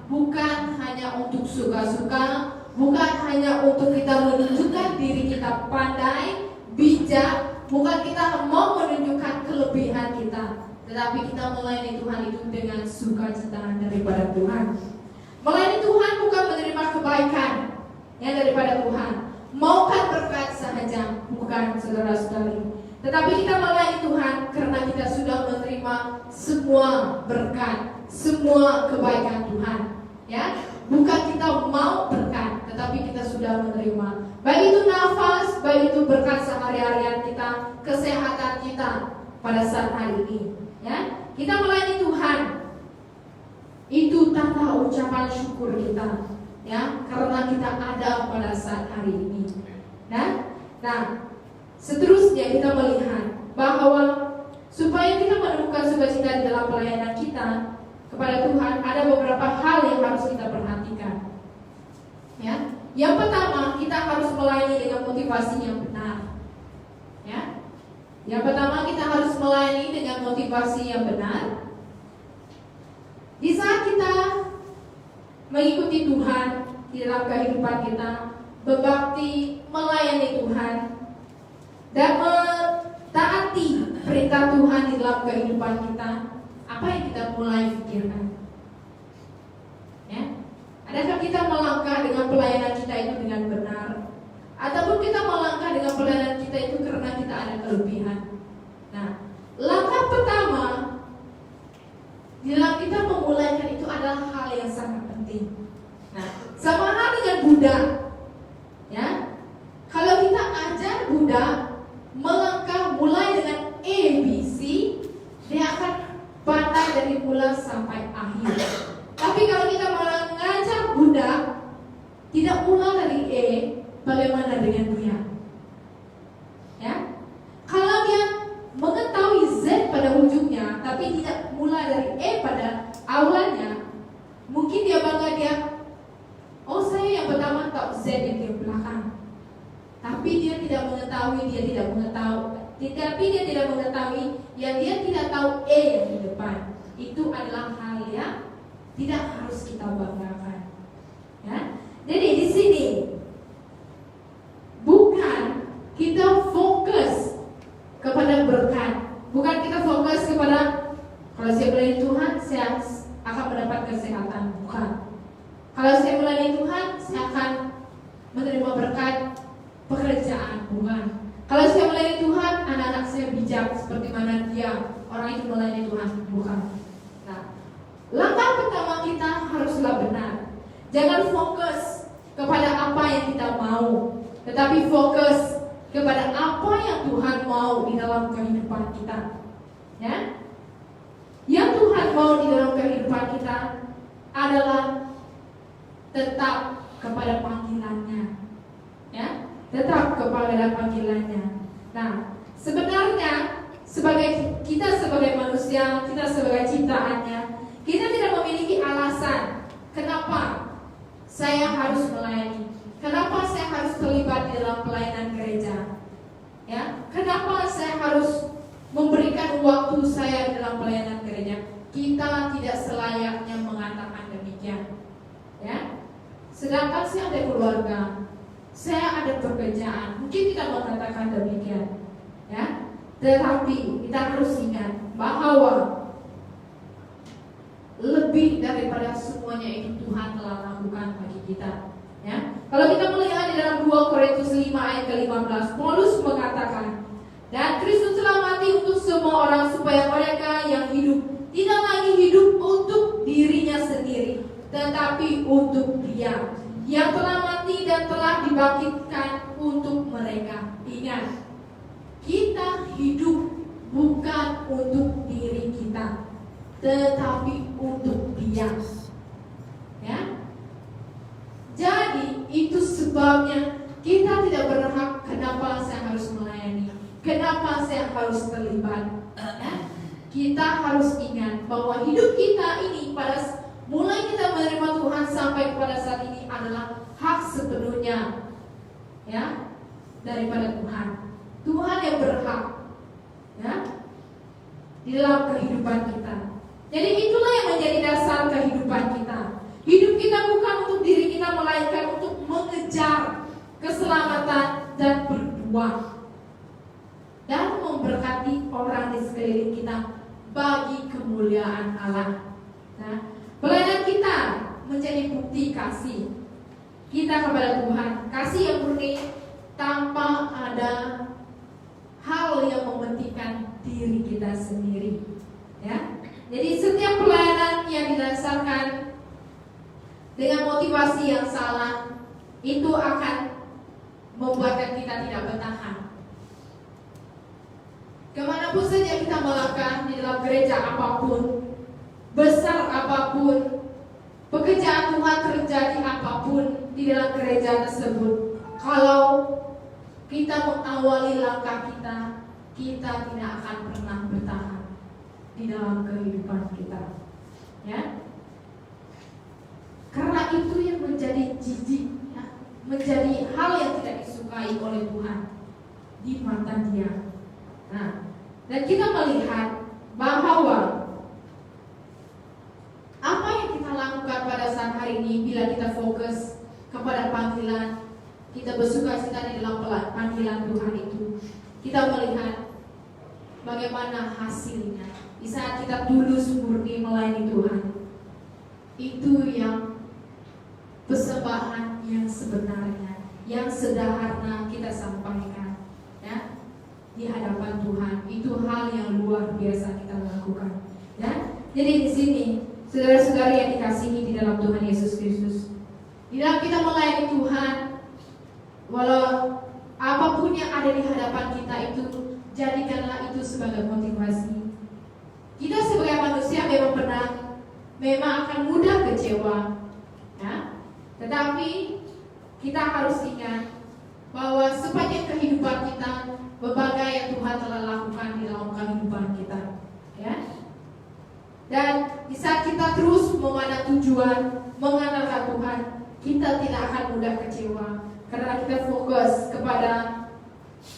S3: bukan hanya untuk suka-suka, bukan hanya untuk kita menunjukkan diri kita pandai, bijak, bukan kita mau menunjukkan kelebihan kita, tetapi kita melayani Tuhan itu dengan sukacita daripada Tuhan. Melayani Tuhan bukan menerima kebaikan yang daripada Tuhan, maukan berkat sahaja, bukan saudara-saudari. Tetapi kita melayani Tuhan karena kita sudah menerima semua berkat, semua kebaikan Tuhan, ya. Bukan kita mau berkat, tetapi kita sudah menerima. Baik itu nafas, baik itu berkat sehari-harian kita, kesehatan kita pada saat hari ini, ya. Kita melayani Tuhan, itu tanda ucapan syukur kita, ya, karena kita ada pada saat hari ini. Nah, seterusnya kita melihat bahwa supaya kita menemukan sukacita di dalam pelayanan kita kepada Tuhan, ada beberapa hal yang harus kita perhatikan, ya. Yang pertama, kita harus melayani dengan motivasi yang benar, ya. Yang pertama, kita harus melayani dengan motivasi yang benar. Di saat kita mengikuti Tuhan di dalam kehidupan kita, berbakti, melayani Tuhan, dan mentaati perintah Tuhan di dalam kehidupan kita, apa yang kita mulai pikirkan? Ya? Adakah kita melangkah dengan pelayanan kita itu dengan benar? Ataupun kita melangkah dengan pelayanan kita itu karena kita ada kelebihan? Nah, langkah pertama di dalam kita memulaikan itu adalah hal yang sangat penting. Nah, sama hal dengan budak, ya. Kalau kita ajar budak melangkah mulai dengan A, B, C, dia akan pandai dari mula sampai akhir. Tapi kalau kita mengajar budak tidak mulai dari A, bagaimana dengan dia? Ya, kalau dia mengetahui Z pada ujungnya, tapi tidak mulai dari E pada awalnya, mungkin dia bangga oh saya yang pertama tahu Z yang di belakang. Tapi dia tidak mengetahui yang dia tidak tahu E yang di depan. Itu adalah hal yang tidak harus kita banggakan, ya. Jadi di sini bukan kita fokus kepada berkat, bukan kita fokus kepada kalau saya melayani Tuhan saya akan mendapat kesehatan, bukan. Kalau saya melayani Tuhan saya akan menerima berkat pekerjaan, bukan. Kalau saya melayani Tuhan, anak-anak saya bijak seperti mana dia orang itu melayani Tuhan, bukan. Nah, langkah pertama kita haruslah benar. Jangan fokus kepada apa yang kita mau, tetapi fokus kepada apa yang Tuhan mau di dalam kehidupan kita, ya. Yang Tuhan mau di dalam kehidupan kita adalah tetap kepada panggilannya, ya. Tetap kepada panggilannya. Nah, sebenarnya kita sebagai manusia, kita sebagai ciptaannya, kita tidak memiliki alasan kenapa saya harus melayani, kenapa saya harus terlibat di dalam pelayanan gereja, ya. Kenapa saya harus memberikan waktu saya dalam pelayanan gereja. Kita tidak selayaknya mengatakan demikian, ya. Sedangkan saya ada keluarga, saya ada pekerjaan, mungkin kita mengatakan demikian, ya. Tetapi kita harus ingat bahwa lebih daripada semuanya itu Tuhan telah lakukan bagi kita, ya. Kalau kita melihat di dalam 2 Korintus 5 ayat ke-15, Paulus mengatakan, dan Kristus telah mati untuk semua orang supaya mereka yang hidup tidak lagi hidup untuk dirinya sendiri, tetapi untuk Dia yang telah mati dan telah dibangkitkan untuk mereka. Ingat, kita hidup bukan untuk diri kita, tetapi untuk Dia. Ya. Jadi itu sebabnya kita tidak berhak. Kenapa saya harus melayani? Kenapa saya harus terlibat? Ya. Kita harus ingat bahwa hidup kita ini pada mulai kita menerima Tuhan sampai kepada saat ini adalah hak sepenuhnya, ya, daripada Tuhan. Tuhan yang berhak, ya, di dalam kehidupan kita. Jadi itulah yang menjadi dasar kehidupan kita. Hidup kita bukan untuk diri kita, melainkan untuk mengejar keselamatan dan berbuah dan memberkati orang di sekeliling kita bagi kemuliaan Allah. Nah, pelayanan kita menjadi bukti kasih kita kepada Tuhan, kasih yang murni tanpa ada hal yang mementingkan diri kita sendiri. Ya, jadi setiap pelayanan yang didasarkan dengan motivasi yang salah itu akan membuatkan kita tidak bertahan. Kemanapun saja kita melangkah di dalam gereja apapun, besar apapun, pekerjaan Tuhan terjadi apapun di dalam gereja tersebut, kalau kita mengawali langkah kita, kita tidak akan pernah bertahan di dalam kehidupan kita. Ya, karena itu yang menjadi jijik, ya, menjadi hal yang tidak disukai oleh Tuhan di mata Dia. Nah, dan kita melihat bahwa apa yang kita lakukan pada saat hari ini, bila kita fokus kepada panggilan, kita bersuka-cita di dalam panggilan Tuhan itu, kita melihat bagaimana hasilnya di saat kita tulus murni melayani Tuhan. Itu yang persembahan yang sebenarnya, yang sederhana kita sampaikan, ya, di hadapan Tuhan. Itu hal yang luar biasa kita lakukan. Ya, jadi di sini saudara-saudara yang dikasihi di dalam Tuhan Yesus Kristus, di dalam kita melayani Tuhan, walau apapun yang ada di hadapan kita itu, jadikanlah itu sebagai motivasi. Kita sebagai manusia memang akan mudah kecewa, ya. Tetapi kita harus ingat bahwa sepanjang kehidupan kita, berbagai yang Tuhan telah lakukan di dalam kehidupan kita, ya. Dan di saat kita terus memandang tujuan, mengandalkan Tuhan, kita tidak akan mudah kecewa karena kita fokus kepada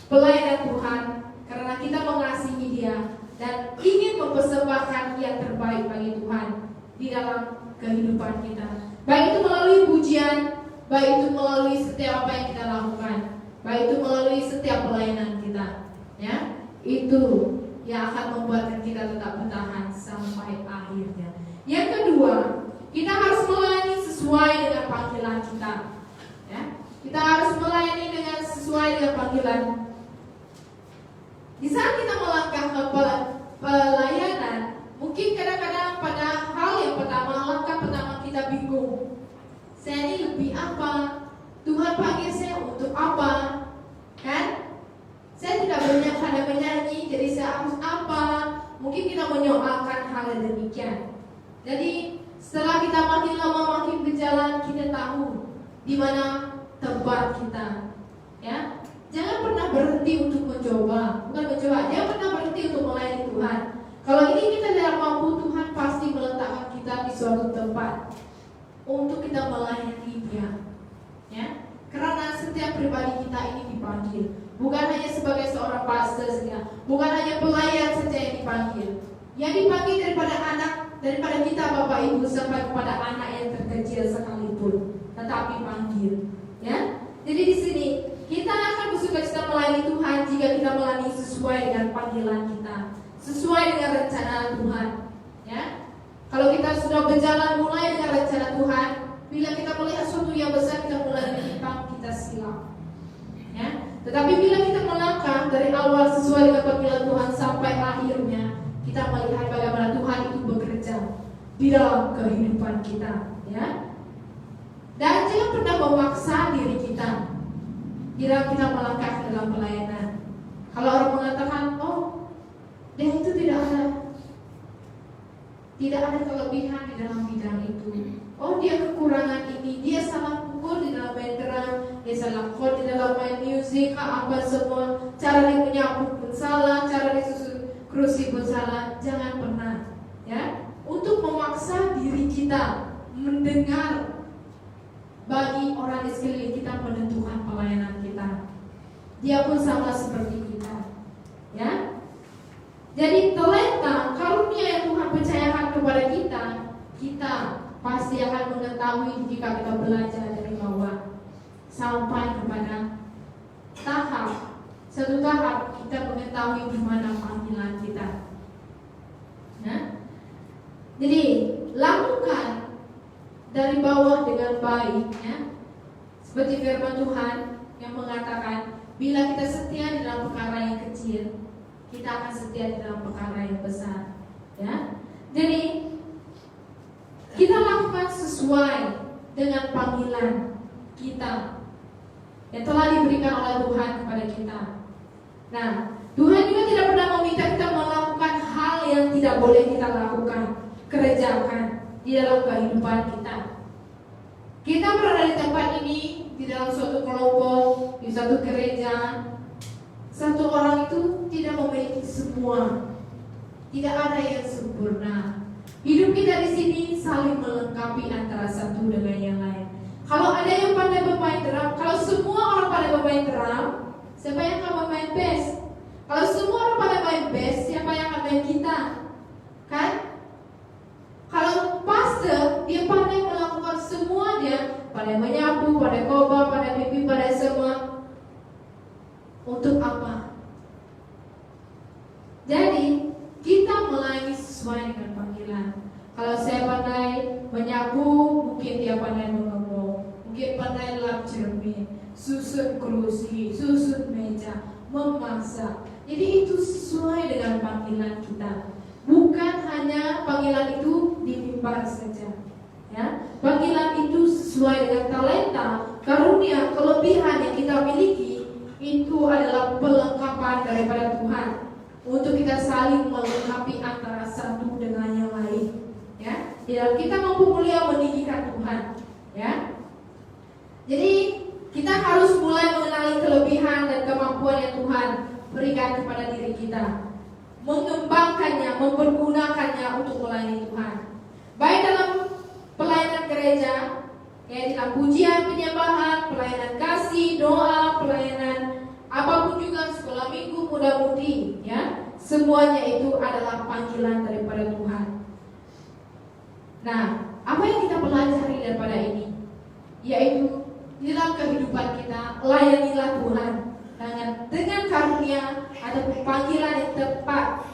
S3: pelayanan Tuhan, karena kita mengasihi Dia dan ingin mempersembahkan yang terbaik bagi Tuhan di dalam kehidupan kita. Baik itu melalui pujian, baik itu melalui setiap apa yang kita lakukan, baik itu melalui setiap pelayanan kita, ya. Itu yang akan membuat kita tetap bertahan sampai akhirnya. Yang kedua, kita harus melayani sesuai dengan panggilan kita, ya. Kita harus melayani dengan sesuai dengan panggilan. Di saat kita melangkah ke pelayanan, mungkin kadang-kadang pada hal yang pertama, langkah pertama kita bingung. Saya ini lebih apa? Tuhan panggil saya untuk apa? Kan? Saya tidak pandai menyanyi, jadi saya harus apa? Mungkin kita menyoalkan hal yang demikian. Jadi setelah kita makin lama makin berjalan, kita tahu di mana tempat kita. Ya, jangan pernah berhenti untuk mencoba, bukan mencoba. Jangan pernah berhenti untuk melayani Tuhan. Kalau ini kita tidak mampu, Tuhan pasti meletakkan kita di suatu tempat untuk kita melayani Dia. Ya, karena setiap pribadi kita ini dipanggil. Bukan hanya sebagai seorang pastor saja, bukan hanya pelayan saja yang dipanggil. Yang dipanggil daripada kita Bapak Ibu sampai kepada anak yang terkecil sekalipun, tetapi panggil. Ya, jadi di sini kita akan bersukacita melayani Tuhan jika kita melayani sesuai dengan panggilan kita, sesuai dengan rencana Tuhan. Ya, kalau kita sudah berjalan mulai dengan rencana Tuhan, bila kita melihat sesuatu yang besar kita mulai menyimpang, kita silap. Ya. Tetapi bila kita melangkah dari awal sesuai dengan panggilan Tuhan sampai akhirnya, kita melihat bagaimana Tuhan itu bekerja di dalam kehidupan kita, ya. Dan jangan pernah memaksa diri kita bila kita melangkah ke dalam pelayanan. Kalau orang mengatakan, oh, dia itu tidak ada kelebihan di dalam bidang itu. Oh, dia kekurangan ini, dia salah pukul di dalam main drum, dia salah chord di dalam main musik, apa semua, cara dia menyapu pun salah, cara dia susun kerusi pun salah. Jangan pernah, ya, untuk memaksa diri kita mendengar bagi orang di sekeliling kita menentukan pelayanan kita. Dia pun sama seperti kita, ya. Jadi talenta, karunia yang Tuhan percayakan kepada kita, kita pasti akan mengetahui jika kita belajar dari bawah sampai kepada satu tahap kita mengetahui di mana panggilan kita. Nah, jadi lakukan dari bawah dengan baik, ya. Seperti firman Tuhan yang mengatakan, bila kita setia di dalam perkara yang kecil, kita akan setia di dalam perkara yang besar, ya. Jadi kita lakukan sesuai dengan panggilan kita yang telah diberikan oleh Tuhan kepada kita. Nah, Tuhan juga tidak pernah meminta kita melakukan hal yang tidak boleh kita lakukan, kerjakan di dalam kehidupan kita. Kita berada di tempat ini, di dalam suatu kelompok, di suatu gereja. Satu orang itu tidak memiliki semua, tidak ada yang sempurna. Hidup kita di sini saling melengkapi antara satu dengan yang lain. Kalau ada yang pandai bermain drum, kalau semua orang pandai bermain drum, siapa yang akan bermain bass? Kalau semua orang pandai main bass, siapa yang akan main gitar? Kan? Kalau pastor, dia pandai melakukan semua, dia pandai menyapu, pandai khotbah, pandai pimpin, pandai semua. Untuk apa? Jadi kita melayani sesuai dengan panggilan. Kalau saya pandai menyapu, mungkin dia pandai mengepul, mungkin pandai lap cermin, susun kerusi, susun meja, memasak. Jadi itu sesuai dengan panggilan kita. Bukan hanya panggilan itu di mimbar saja, ya. Panggilan itu sesuai dengan talenta, karunia, kelebihan yang kita miliki. Itu adalah pelengkapan daripada Tuhan untuk kita saling melengkapi antara satu dengan yang lain, ya. Di kita mampu mulia meninggikan Tuhan, ya. Jadi kita harus mulai mengenali kelebihan dan kemampuan yang Tuhan berikan kepada diri kita, mengembangkannya, mempergunakannya untuk melayani Tuhan, baik dalam pelayanan gereja, ya, dalam pujian, penyembahan, pelayanan kasih, doa, pelayanan apapun juga, sekolah minggu, muda-mudi, ya. Semuanya itu adalah panggilan daripada Tuhan. Nah, apa yang kita pelajari daripada ini? Yaitu di dalam kehidupan kita, layanilah Tuhan dengan karunia ada panggilan yang tepat,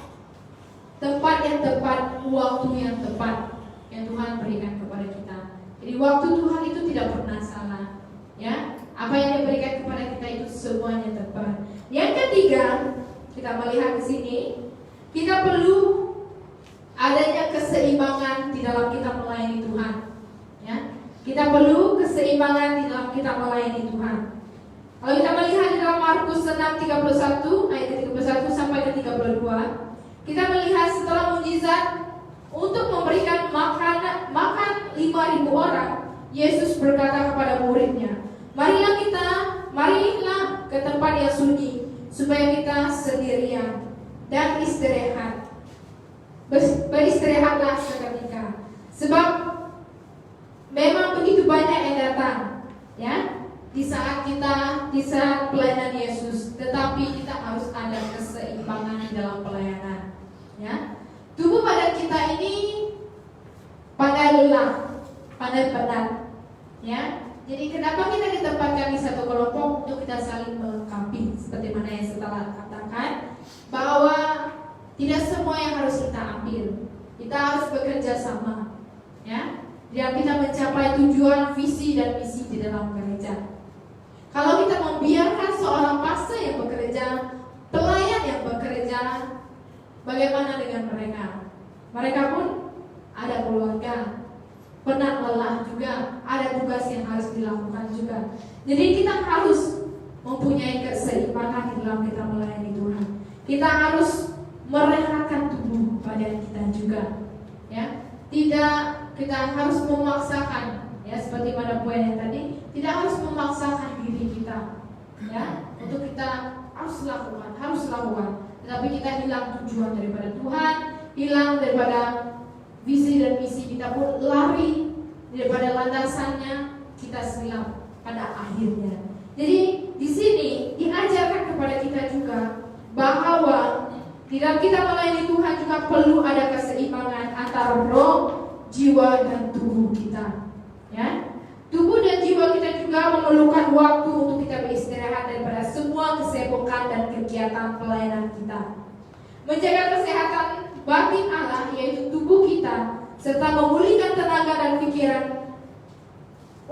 S3: tempat yang tepat, waktu yang tepat yang Tuhan berikan kepada kita. Jadi waktu Tuhan itu tidak pernah salah, ya. Apa yang diberikan kepada kita itu semuanya tepat. Yang ketiga, kita melihat di sini, kita perlu adanya keseimbangan di dalam kita melayani Tuhan, ya. Kita perlu keseimbangan di dalam kita melayani Tuhan. Kalau kita melihat di dalam Markus 6:31 ayat 31 sampai ke 32, kita melihat setelah mukjizat untuk memberikan makan 5.000 orang, Yesus berkata kepada muridnya, marilah ke tempat yang sunyi, supaya kita sendirian dan istirahat. Beristirahatlah seketika, sebab memang begitu banyak yang datang, ya, di saat pelayanan Yesus. Tetapi kita harus ada keseimbangan di dalam pelayanan, ya. Tubuh badan kita ini pandai lelah, pandai penat, ya. Jadi kenapa kita ditempatkan di satu kelompok untuk kita saling melengkapi, seperti mana yang setelah katakan bahwa tidak semua yang harus kita ambil, kita harus bekerja sama, ya. dalam kita mencapai tujuan, visi dan misi di dalam gereja. Kalau kita membiarkan seorang pastor yang bekerja, pelayan yang bekerja, bagaimana dengan mereka? Mereka pun ada keluarga, penat lelah juga, ada tugas yang harus dilakukan juga. Jadi kita harus mempunyai keseimbangan di dalam kita melayani Tuhan. Kita harus merehatkan tubuh badan kita juga, ya. Tidak kita harus memaksakan, ya, seperti pada poin yang tadi, tidak harus memaksakan diri kita, ya, untuk kita harus lakukan. Tetapi kita hilang tujuan daripada Tuhan, hilang daripada visi dan misi kita pun lari daripada landasannya, kita silam pada akhirnya. Jadi di sini diajarkan kepada kita juga bahwa di dalam kita melayani Tuhan juga perlu ada keseimbangan antara roh, jiwa dan tubuh kita. Ya, tubuh dan jiwa kita juga memerlukan waktu untuk kita beristirahat daripada semua kesibukan dan kegiatan pelayanan kita. Menjaga kesehatan batin Allah, yaitu tubuh kita, serta memulihkan tenaga dan pikiran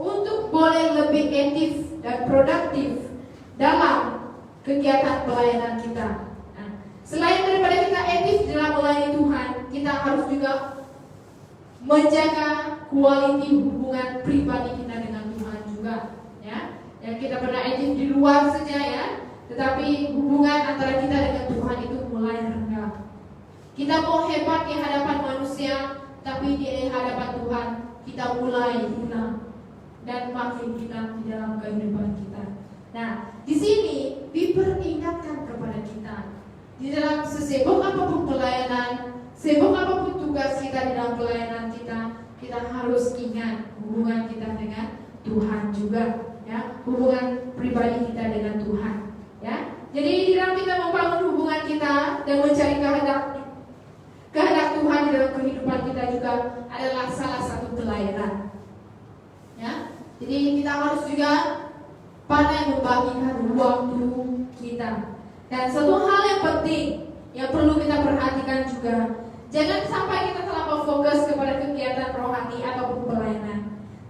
S3: untuk boleh lebih aktif dan produktif dalam kegiatan pelayanan kita. Nah, selain daripada kita aktif dalam melayani Tuhan, kita harus juga menjaga kualiti hubungan pribadi kita dengan Tuhan juga, ya. Yang kita pernah aktif di luar saja, ya, tetapi hubungan antara kita dengan Tuhan itu mulai renggang. Kita mau hebat di hadapan manusia, tapi di hadapan Tuhan kita mulai hilang dan makin hilang di dalam kehidupan kita. Nah, di sini diperingatkan kepada kita, di dalam sesibuk apapun pelayanan, sibuk apapun tugas kita di dalam pelayanan kita harus ingat hubungan kita dengan Tuhan juga, ya, hubungan pribadi kita dengan Tuhan, ya. Jadi di dalam kita membangun hubungan kita dan mencari kehendak Tuhan di dalam kehidupan kita juga adalah salah satu pelayanan, ya. Jadi kita harus juga pandai membagikan waktu kita. Dan satu hal yang penting yang perlu kita perhatikan juga, jangan sampai kita terlalu fokus kepada kegiatan rohani ataupun pelayanan,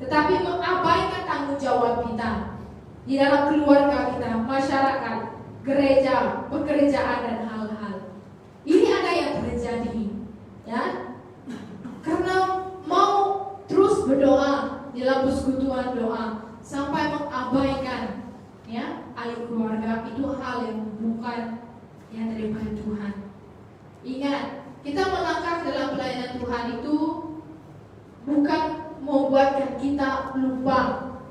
S3: tetapi mengabaikan tanggung jawab kita di dalam keluarga kita, masyarakat, gereja, pekerjaan dan hal-hal. Ini ada yang terjadi, ya, karena mau terus berdoa di dalam persekutuan doa sampai mengabaikan, ya, ahli keluarga, itu hal yang bukan yang daripada Tuhan. Ingat, kita melangkah dalam pelayanan Tuhan itu bukan membuatkan kita lupa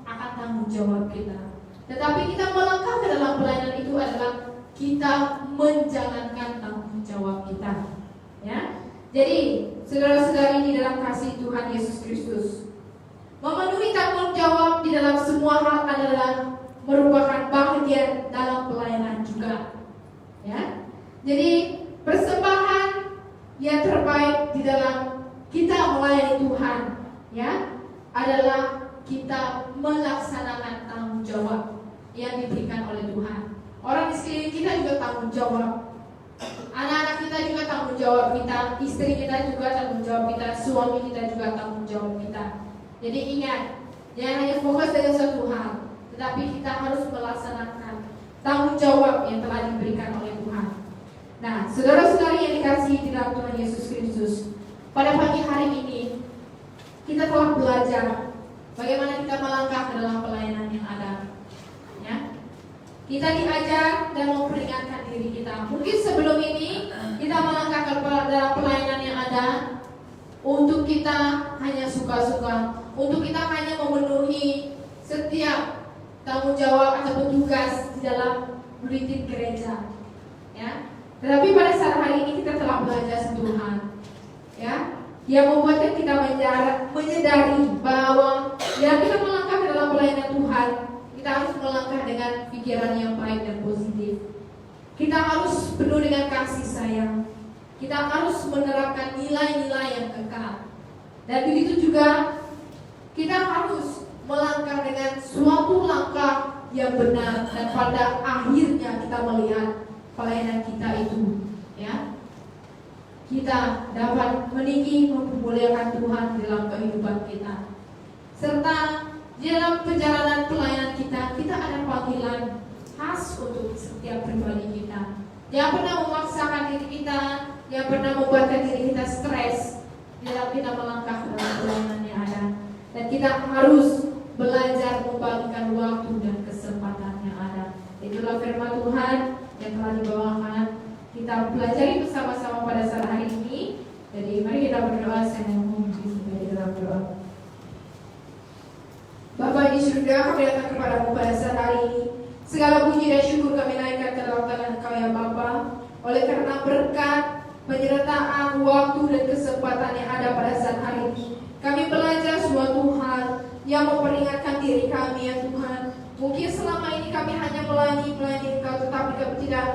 S3: akan tanggung jawab kita, tetapi kita melangkah ke dalam pelayanan itu adalah kita menjalankan tanggung jawab kita, ya. Jadi saudara-saudari di dalam kasih Tuhan Yesus Kristus, memenuhi tanggung jawab di dalam semua hal adalah merupakan bagian dalam pelayanan juga, ya. Jadi persembahan yang terbaik di dalam kita melayani Tuhan, ya, adalah kita melaksanakan tanggung jawab yang diberikan oleh Tuhan. Orang di sekeliling kita juga tanggung jawab, anak-anak kita juga tanggung jawab kita, istri kita juga tanggung jawab kita, suami kita juga tanggung jawab kita. Jadi ingat, jangan hanya fokus dengan satu hal, tetapi kita harus melaksanakan tanggung jawab yang telah diberikan oleh Tuhan. Nah, saudara-saudari yang dikasihi di dalam Tuhan Yesus Kristus, pada pagi hari ini kita telah belajar bagaimana kita melangkah ke dalam pelayanan yang ada, ya. Kita diajar dan memperingatkan diri kita. Mungkin sebelum ini kita melangkah ke dalam pelayanan yang ada untuk kita hanya suka-suka, untuk kita hanya memenuhi setiap tanggung jawab atau tugas di dalam rutin gereja, ya. Tetapi pada saat hari ini kita telah belajar satu hal, ya, yang membuatkan kita menyadari bahwa ya, kita melangkah ke dalam pelayanan Tuhan, kita harus melangkah dengan pikiran yang baik dan positif. Kita harus penuh dengan kasih sayang. Kita harus menerapkan nilai-nilai yang kekal. Dan begitu juga kita harus melangkah dengan suatu langkah yang benar, dan pada akhirnya kita melihat pelayanan kita itu, ya. kita dapat meninggi mempermuliakan Tuhan dalam kehidupan kita. Serta di dalam perjalanan pelayanan kita ada panggilan khas untuk setiap pribadi kita. Yang pernah memaksakan diri kita, yang pernah membuatkan diri kita stres dalam kita melangkah dalam pelayanan yang ada. Dan kita harus belajar membagikan waktu dan kesempatan yang ada. Itulah firman Tuhan yang telah dibawakan kita pelajari bersama-sama pada saat hari ini. Jadi mari kita berdoa. Saya memuji di dalam doa. Bapa di surga, kami datang kepadamu pada saat hari ini. Segala puji dan syukur kami naikkan ke dalam tangan Engkau ya Bapa. Oleh karena berkat, penyertaan, waktu dan kesempatan yang ada pada saat hari ini, kami belajar suatu hal yang memperingatkan diri kami ya Tuhan. Mungkin selama ini kami hanya melayani Engkau, tetapi kami tidak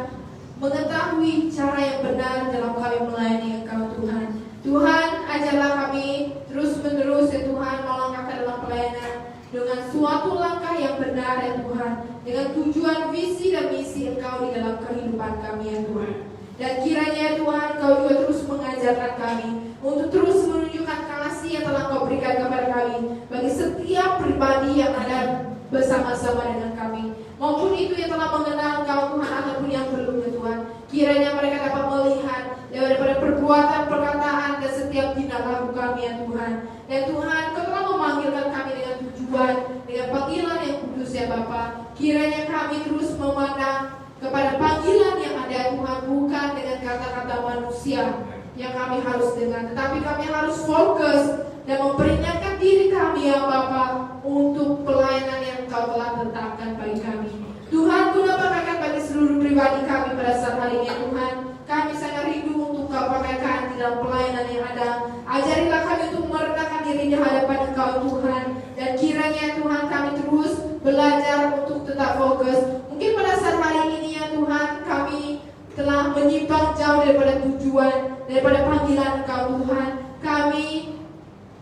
S3: mengetahui cara yang benar dalam kami melayani Engkau Tuhan. Tuhan, ajarlah kami terus menerus ya Tuhan melangkah dalam pelayanan dengan suatu langkah yang benar ya Tuhan, dengan tujuan visi dan misi Engkau di dalam kehidupan kami ya Tuhan. Dan kiranya ya Tuhan Engkau juga terus mengajarkan kami untuk terus menunjukkan kasih yang telah Engkau berikan kepada kami bagi setiap pribadi yang ada bersama-sama dengan kami, maupun itu yang telah mengenal Engkau Tuhan ataupun yang belum ya Tuhan. Kiranya mereka dapat melihat daripada perbuatan, perkataan dan setiap tindak laku kami ya Tuhan. Dan Tuhan Kau telah memanggilkan kami dengan tujuan, dengan panggilan yang kudus ya Bapa. Kiranya kami terus memandang kepada panggilan yang ada Tuhan, bukan dengan kata-kata manusia yang kami harus dengar, tetapi kami harus fokus dan memperingatkan diri kami ya Bapa untuk pelayanan yang Engkau telah tetapkan bagi kami. Tuhan, gunakan bagi seluruh pribadi kami pada saat hari ini ya Tuhan. Kami sangat rindu untuk Engkau pakaikan di dalam pelayanan yang ada. Ajarilah kami untuk merendahkan diri di hadapan Engkau Tuhan. Dan kiranya Tuhan kami terus belajar untuk tetap fokus. Mungkin pada saat hari ini ya Tuhan, kami telah menyimpang jauh daripada tujuan, daripada panggilan Engkau Tuhan. Kami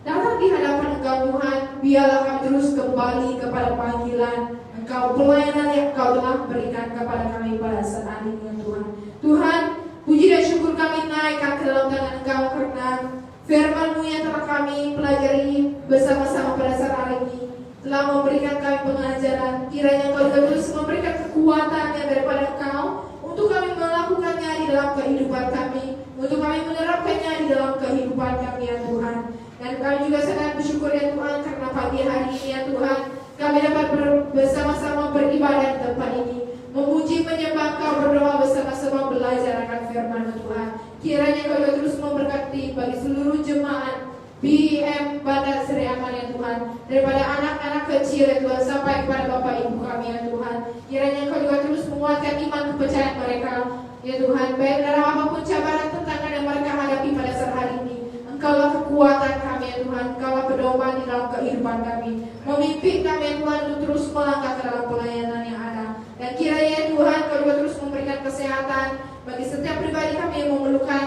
S3: datang di hadapan Engkau Tuhan, biarlah kami terus kembali kepada panggilan Engkau, pelayanan yang Engkau telah berikan kepada kami pada saat hari ini Tuhan. Tuhan, puji dan syukur kami naikkan ke dalam tangan Engkau karena firman-Mu yang telah kami pelajari bersama-sama pada saat hari ini telah memberikan kami pengajaran. Kiranya Engkau juga terus memberikan kekuatan yang daripada Engkau untuk kami melakukannya di dalam kehidupan kami, untuk kami menerapkannya di dalam kehidupan kami ya Tuhan. Dan kami juga sangat bersyukur ya Tuhan karena pagi hari ini ya Tuhan kami dapat bersama-sama beribadah di tempat ini, memuji, menyembah Engkau, berdoa bersama-sama, belajar akan firman Tuhan. Kiranya Engkau juga terus memberkati bagi seluruh jemaat BIM Bandar Seri Aman ya Tuhan, daripada anak-anak kecil ya Tuhan sampai kepada Bapak Ibu kami ya Tuhan. Kiranya Engkau juga terus menguatkan iman kepercayaan mereka ya Tuhan, baik dalam apapun cabaran tantangan yang mereka hadapi pada saat hari ini. Engkaulah kekuatan kami ya Tuhan, Engkaulah pedoman di dalam kehidupan kami, memimpin kami ya Tuhan untuk terus melangkah ke dalam pelayanan yang ada. Dan kiranya ya Tuhan Engkau juga terus memberikan kesehatan bagi setiap pribadi kami yang memerlukan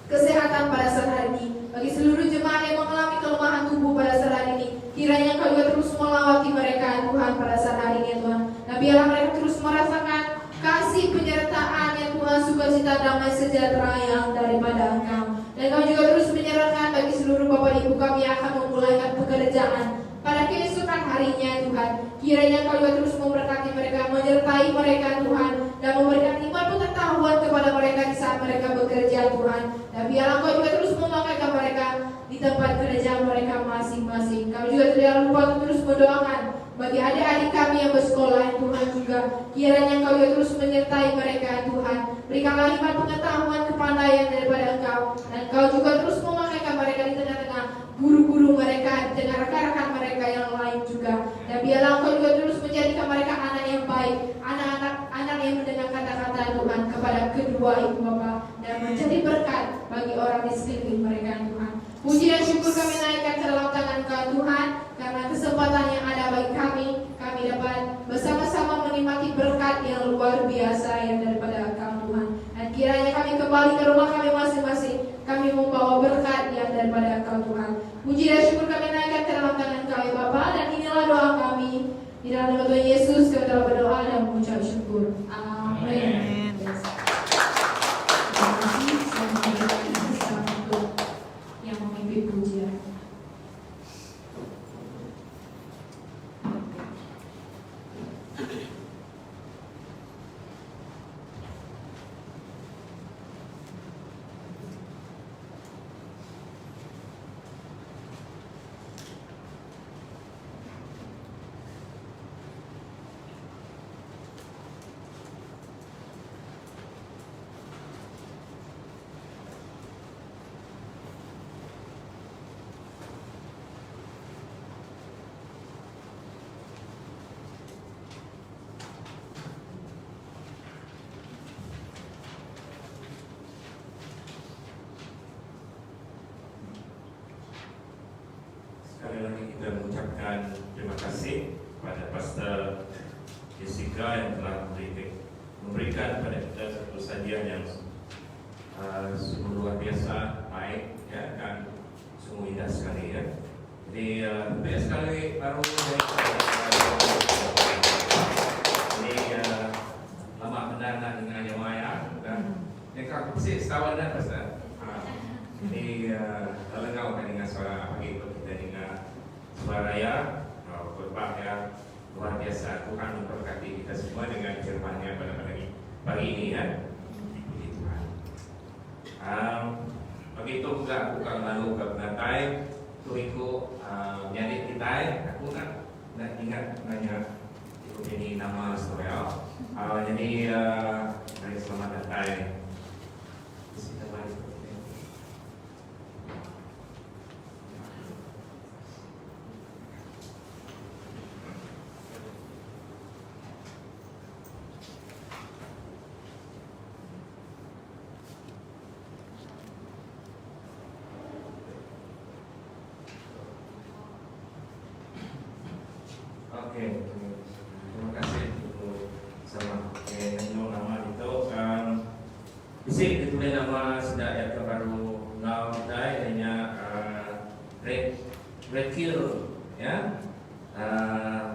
S3: kesehatan pada saat hari ini, bagi seluruh jemaat yang mengalami kelemahan tubuh pada saat hari ini. Kiranya Engkau juga terus melawati mereka ya Tuhan pada saat hari ini ya Tuhan. Nah biarlah mereka terus merasakan kasih penyertaan ya Tuhan, sukacita, damai, sejahtera yang daripada Engkau. Dan Kau juga terus menyerahkan bagi seluruh Bapak Ibu kami yang akan memulaikan pekerjaan pada keesokan harinya Tuhan. Kiranya Kau juga terus memberkati mereka, menyertai mereka Tuhan, dan memberikan iman pengetahuan kepada mereka di saat mereka bekerja Tuhan. Dan biarlah Kau juga terus memakaikan mereka di tempat kerja mereka masing-masing. Kami juga tidak lupa untuk terus mendoakan bagi adik-adik kami yang bersekolah Tuhan juga. Kiranya Engkau juga terus menyertai mereka Tuhan. Berikanlah iman pengetahuan, kepandaian daripada Engkau. Dan Engkau juga terus memakaikan mereka di tengah-tengah guru-guru mereka, di tengah rekan-rekan mereka yang lain juga. Dan biarlah Engkau juga terus menjadikan mereka anak yang baik, anak yang mendengar kata-kata Tuhan kepada kedua ibu bapa, dan menjadi berkat bagi orang di sekeliling mereka Tuhan. Puji dan syukur kami naikkan ke dalam tangan Engkau Tuhan, karena kesempatan yang ada bagi kami dapat bersama-sama menikmati berkat yang luar biasa yang daripada Engkau Tuhan. Dan kiranya kami kembali ke rumah kami masing-masing, kami membawa berkat yang daripada Engkau Tuhan. Puji dan syukur kami naikkan ke dalam tangan Engkau ya Bapa, dan inilah doa kami di dalam nama Tuhan Yesus. Kami telah berdoa dan mengucap syukur. Amin.
S4: Amin.
S3: Terima kasih.
S2: sekali lagi kita mengucapkan terima kasih kepada Pastor Jessica yang telah memberikan kepada kita satu sajian yang sungguh luar biasa, baik ya, dan sungguh indah sekali ya. Jadi banyak sekali baru ini lama benar nak dengar jemaah dan mereka pasti setahun dah Pastor. Ini kalau kau kan dengar suara pagi itu kita dengar suara raya khotbah yang luar biasa. Tuhan memberkati kita semua dengan firman-Nya pada pagi ini ya. Puji Tuhan. Begitu juga aku akan lalu ke Natai, tuiku nyari kita. Aku nak ingat nanya ini nama Israel. Jadi dari selamat Natai. Oke, terima kasih untuk sama nama itu. Bisa ditulis nama sudah yang terbaru now today hanya Rekil ya,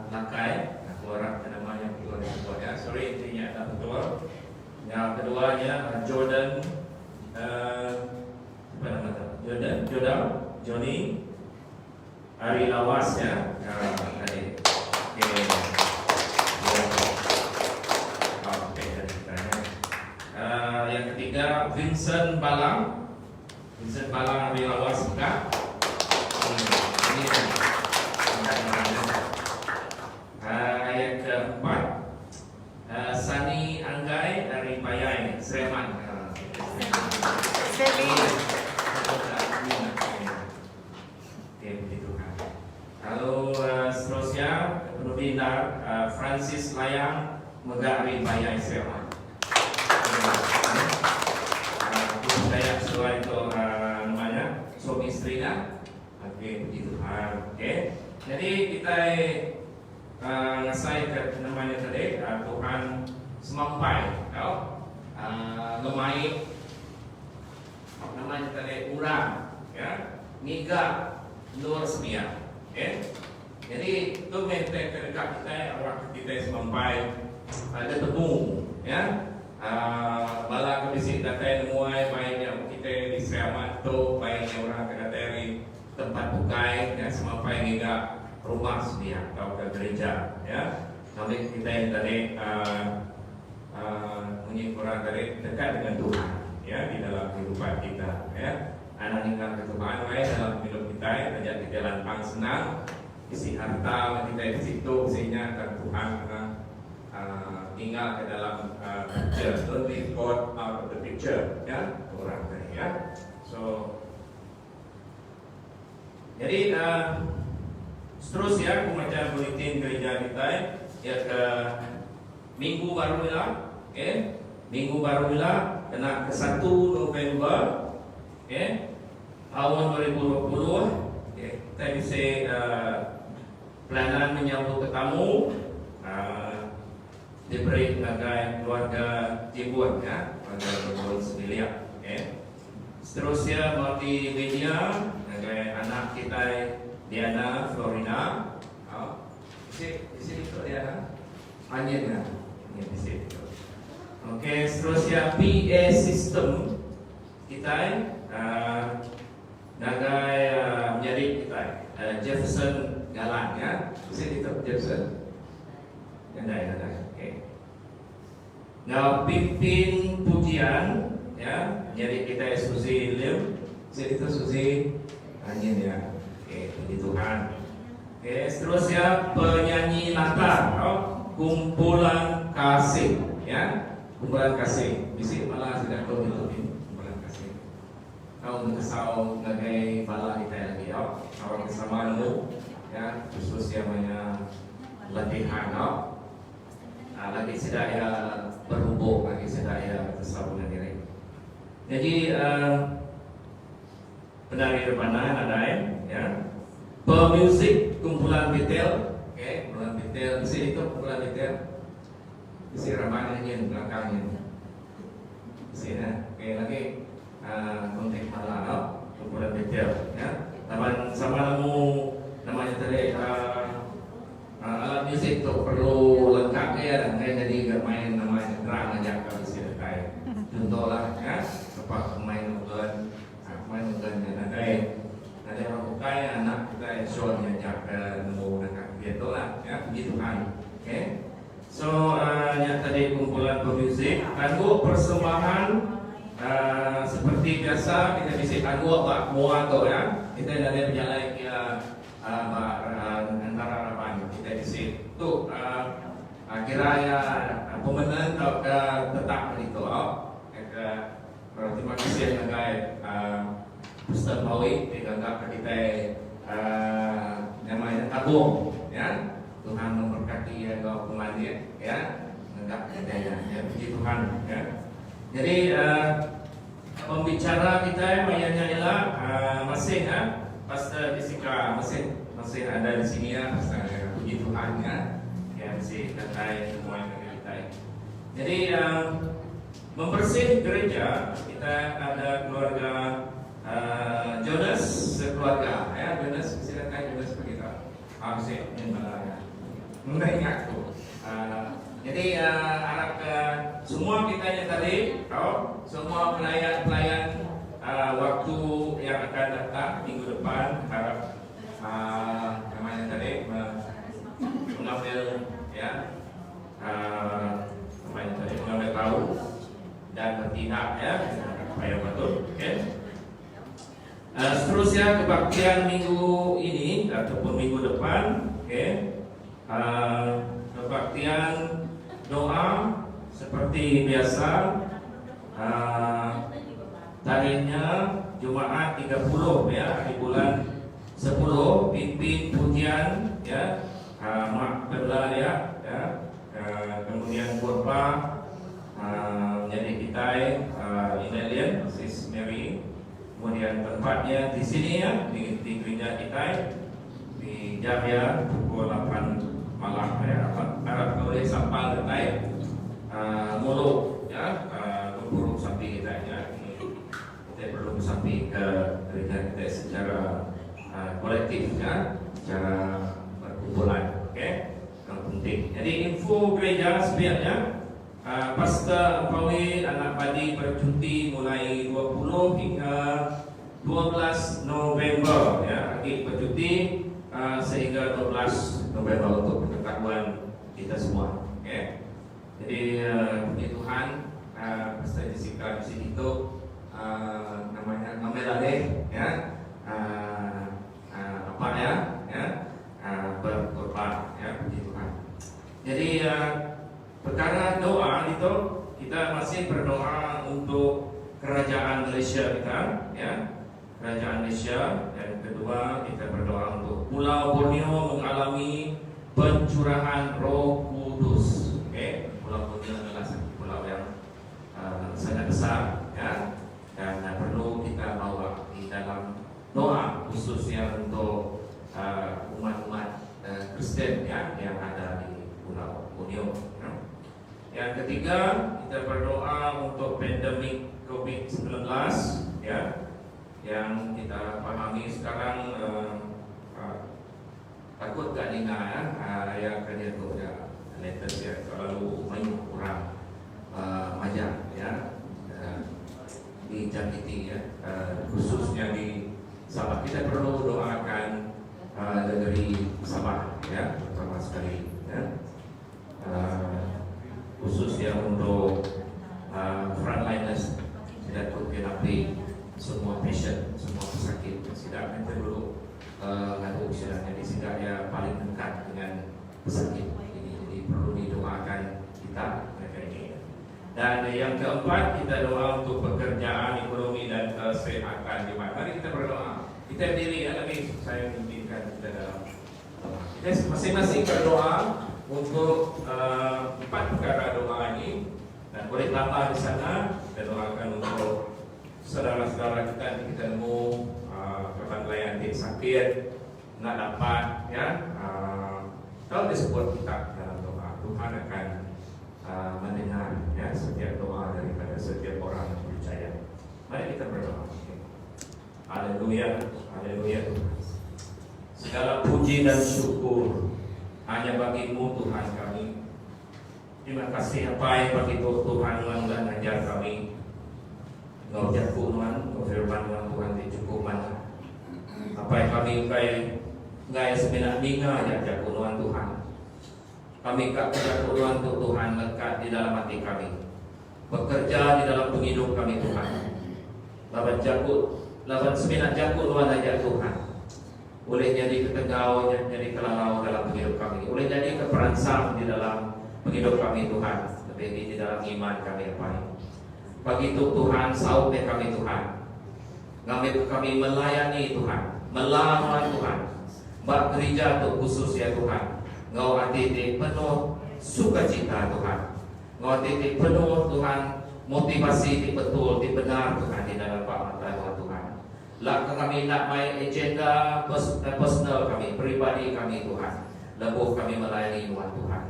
S2: Lakai. Aku harap namanya betul ya. Sorry intinya tak betul. Yang keduanya Jordan, apa nama tu? Jordan, Johnny, Ari Lawas ya. Tadi. Yang ketiga Vincent Balang Ari Lawas juga. Ini yang keempat Sani Anggai dari Bayai Sleman. Lalu seterusnya Rubindar Francis Layang Megari Bayai Sleman. Saya sesuai itu namanya suami istrinya. Oke, puji Tuhan. Oke, jadi kita ngasai ke namanya tadi Tuhan semampai, lemai namanya tadi urang, ya, ngiga nur semia. Oke, jadi itu mente terdekat kita orang kita semampai ketemu, ya. Bala kebisik datai nemuai baiknya kita di Seramat tu baiknya orang kena dari tempat bukai ya, semampai hingga rumah sedia atau ke gereja ya. Nanti kita yang tadi punya orang tadi dekat dengan Tuhan ya di dalam kehidupan kita ya. Anak tinggal ketuaan baik dalam hidup kita ajak kita lantang senang isi harta kita di situ sehingga akan Tuhan tinggal ke dalam picture, don't leave God out of the picture, ya orang tadi ya. So, jadi seterusnya aku macam buletin gereja kita ya ke minggu baru lah, minggu baru lah kena ke 1 November, tahun 2020, kita bisa pelayanan menyambut tetamu. Diberi sebagai keluarga Cibun ya, keluarga Cibun Sembilia. Seterusnya multimedia sebagai anak kita Diana Florina. Di sini itu Diana, Anjir ya, di sini. Oke, seterusnya PA system kita sebagai menjadi kita Jefferson Galan ya, di sini itu Jefferson. Gandai. Nah, pimpin pujian ya, jadi kita Susi Lim, jadi itu Susi Anjin ya. Puji Tuhan. Seterusnya penyanyi Natal, kumpulan kasih ya, kumpulan kasih. Bisi malah sudah tahu itu kumpulan kasih. Kau kesau sebagai bala kita lagi ya, awak bersama lu ya, khusus yang banyak latihan lagi sedaya berhubung, lagi sedaya bersambungan diri. Jadi penari depanan ada ya, pemusik kumpulan Betel. Oke, kumpulan Betel. Di sini itu kumpulan Betel. Di sini ramainya belakangnya. Di sini. Oke, lagi konteks malam kumpulan Betel. Ya, taman sama namanya tadi alat musik tuh perlu lengkap ya, dan kayak jadi gak main namanya terang aja kalau di sini kayak. Contoh lah ya, apa main organ, main organnya nanti. Nanti orang bukai anak kita show nyajak nemu dekat gitu lah ya, puji Tuhan. Oke, so yang tadi kumpulan pemusik tangguh persembahan seperti biasa kita bisa tangguh apa mua atau ya kita dari penjalai ya antara harapan kita di situ kira ya pemenang atau tetap itu terima kasih sebagai Ustaz Mawi dianggap kita namanya tabung ya, Tuhan memberkati ya kau pemandir ya, menganggap kita ya puji Tuhan ya. Jadi pembicara kita yang ialah masih ya Pastor Jessica masih ada di sini ya, Pastor puji Tuhan ya, masih terkait semua yang kita. Jadi membersih gereja kita ada keluarga Jonas sekeluarga ya, Jonas silakan Jonas begitu. Harusnya ya. Mengingat tuh. Jadi harap semua kita yang tadi, semua pelayan waktu yang akan datang minggu depan harap namanya tadi mengambil ya namanya tadi mengambil tahu dan bertindak ya supaya betul. Oke. Seterusnya kebaktian minggu ini ataupun minggu depan, oke. Kebaktian doa seperti biasa, tariknya Jumat 30 ya di bulan 10, pimpin pujian ya, mak berdoa ya, kemudian khotbah jadi kita Indelian Sis Mary. Kemudian tempatnya di sini ya, di gereja kita di Jabia pukul 8 malam ya. Harap boleh sampal detai mulut ya, berburu sapi kita ya. Kita perlu sapi ke gereja kita secara kolektif ya, secara berkumpulan. Oke, yang penting. Jadi info gereja sebenarnya Pastor Ampawi Anak Padi bercuti mulai 20 hingga 12 November ya, lagi bercuti sehingga 12 November untuk pengetahuan kita semua. Okay. Jadi puji Tuhan, Pastor Jessica di sini itu namanya Ngamelade ya, apa ya, berkorban ya, puji Tuhan. Jadi perkara doa itu kita masih berdoa untuk kerajaan Malaysia kita ya, kerajaan Malaysia. Dan kedua kita berdoa untuk Pulau Borneo mengalami pencurahan Roh Kudus. Oke, Pulau Borneo adalah satu pulau yang sangat besar ya, dan perlu kita bawa di dalam doa khususnya untuk umat-umat Kristen ya yang ada di Pulau Borneo. Yang ketiga, kita berdoa untuk pandemik COVID-19 ya, yang kita pahami sekarang takut gak Nina ya, yang kerja tu ya, latest ya, selalu banyak orang majak ya di Jamiti ya, khususnya di Sabah. Kita perlu doakan negeri Sabah ya, pertama sekali ya. Khususnya untuk frontliners tidak terkenapi semua patient, semua pesakit tidak kita dulu ngadu istilahnya di sini ya paling dekat dengan pesakit ini, jadi perlu didoakan kita mereka ini. Dan yang keempat kita doa untuk pekerjaan, ekonomi dan kesehatan jemaat. Mari kita berdoa. Kita berdiri ya, tapi saya memimpinkan kita dalam kita masing-masing berdoa untuk 4 perkara doa ini, dan boleh tambah di sana. Kita doakan untuk saudara-saudara kita yang kita nemu kapan layan sakit nggak dapat ya, kalau disebut kita dalam doa, Tuhan akan mendengar ya setiap doa daripada setiap orang yang percaya. Mari kita berdoa. Haleluya, haleluya Tuhan. Segala puji dan syukur hanya bagi-Mu Tuhan kami. Terima kasih apa yang bagi Tuhan dan ajar kami. Ngau jaku Tuhan, ngau firman Tuhan dicukupan. Apa yang kami ngai sebenar ninga ya jaku Tuhan. Kami kak jaku Tuhan lekat di dalam hati kami. Bekerja di dalam penghidup kami Tuhan. Lawan sebenar jaku aja Tuhan. Boleh jadi ketegau, jadi kelalau dalam penghidup kami. Boleh jadi keperansang di dalam penghidup kami Tuhan. Lebih di dalam iman kami apa ini. Bagi Tuhan, saut kami Tuhan. Kami melayani Tuhan, melawan Tuhan. Bak gereja tu khusus ya Tuhan. Ngau hati penuh sukacita Tuhan. Ngau hati penuh Tuhan motivasi betul, benar Tuhan di dalam pemerintahan Tuhan. Lak kami nak main agenda personal kami, pribadi kami Tuhan. Lebuh kami melayani Tuhan.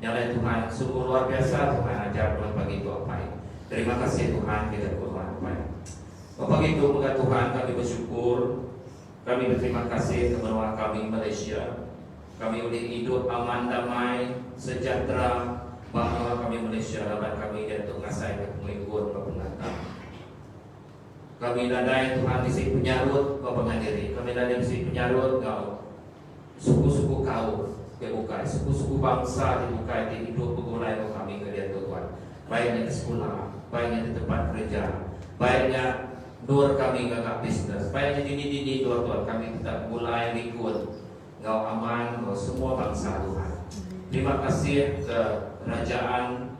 S2: Nyalai Tuhan, sungguh luar biasa Tuhan ajar Tuhan bagi itu apa ini. Terima kasih Tuhan kita Tuhan apa ini. Bapak itu moga Tuhan kami bersyukur. Kami berterima kasih kepada kami Malaysia. Kami boleh hidup aman, damai, sejahtera. Bahwa kami Malaysia lawan kami jatuh ngasai mengikut pengatang. Kami nadai Tuhan isi penyarut kau pengadiri. Kami nadai isi penyarut kau suku-suku kau kebukai, suku-suku bangsa dibukai di hidup pegulai kau kami ke dia Tuhan. Baiknya di sekolah, baiknya di tempat kerja, baiknya dua kami gagak bisnes, baiknya dini Tuhan kami tetap mulai ikut kau aman, kau semua bangsa Tuhan. Terima kasih kerajaan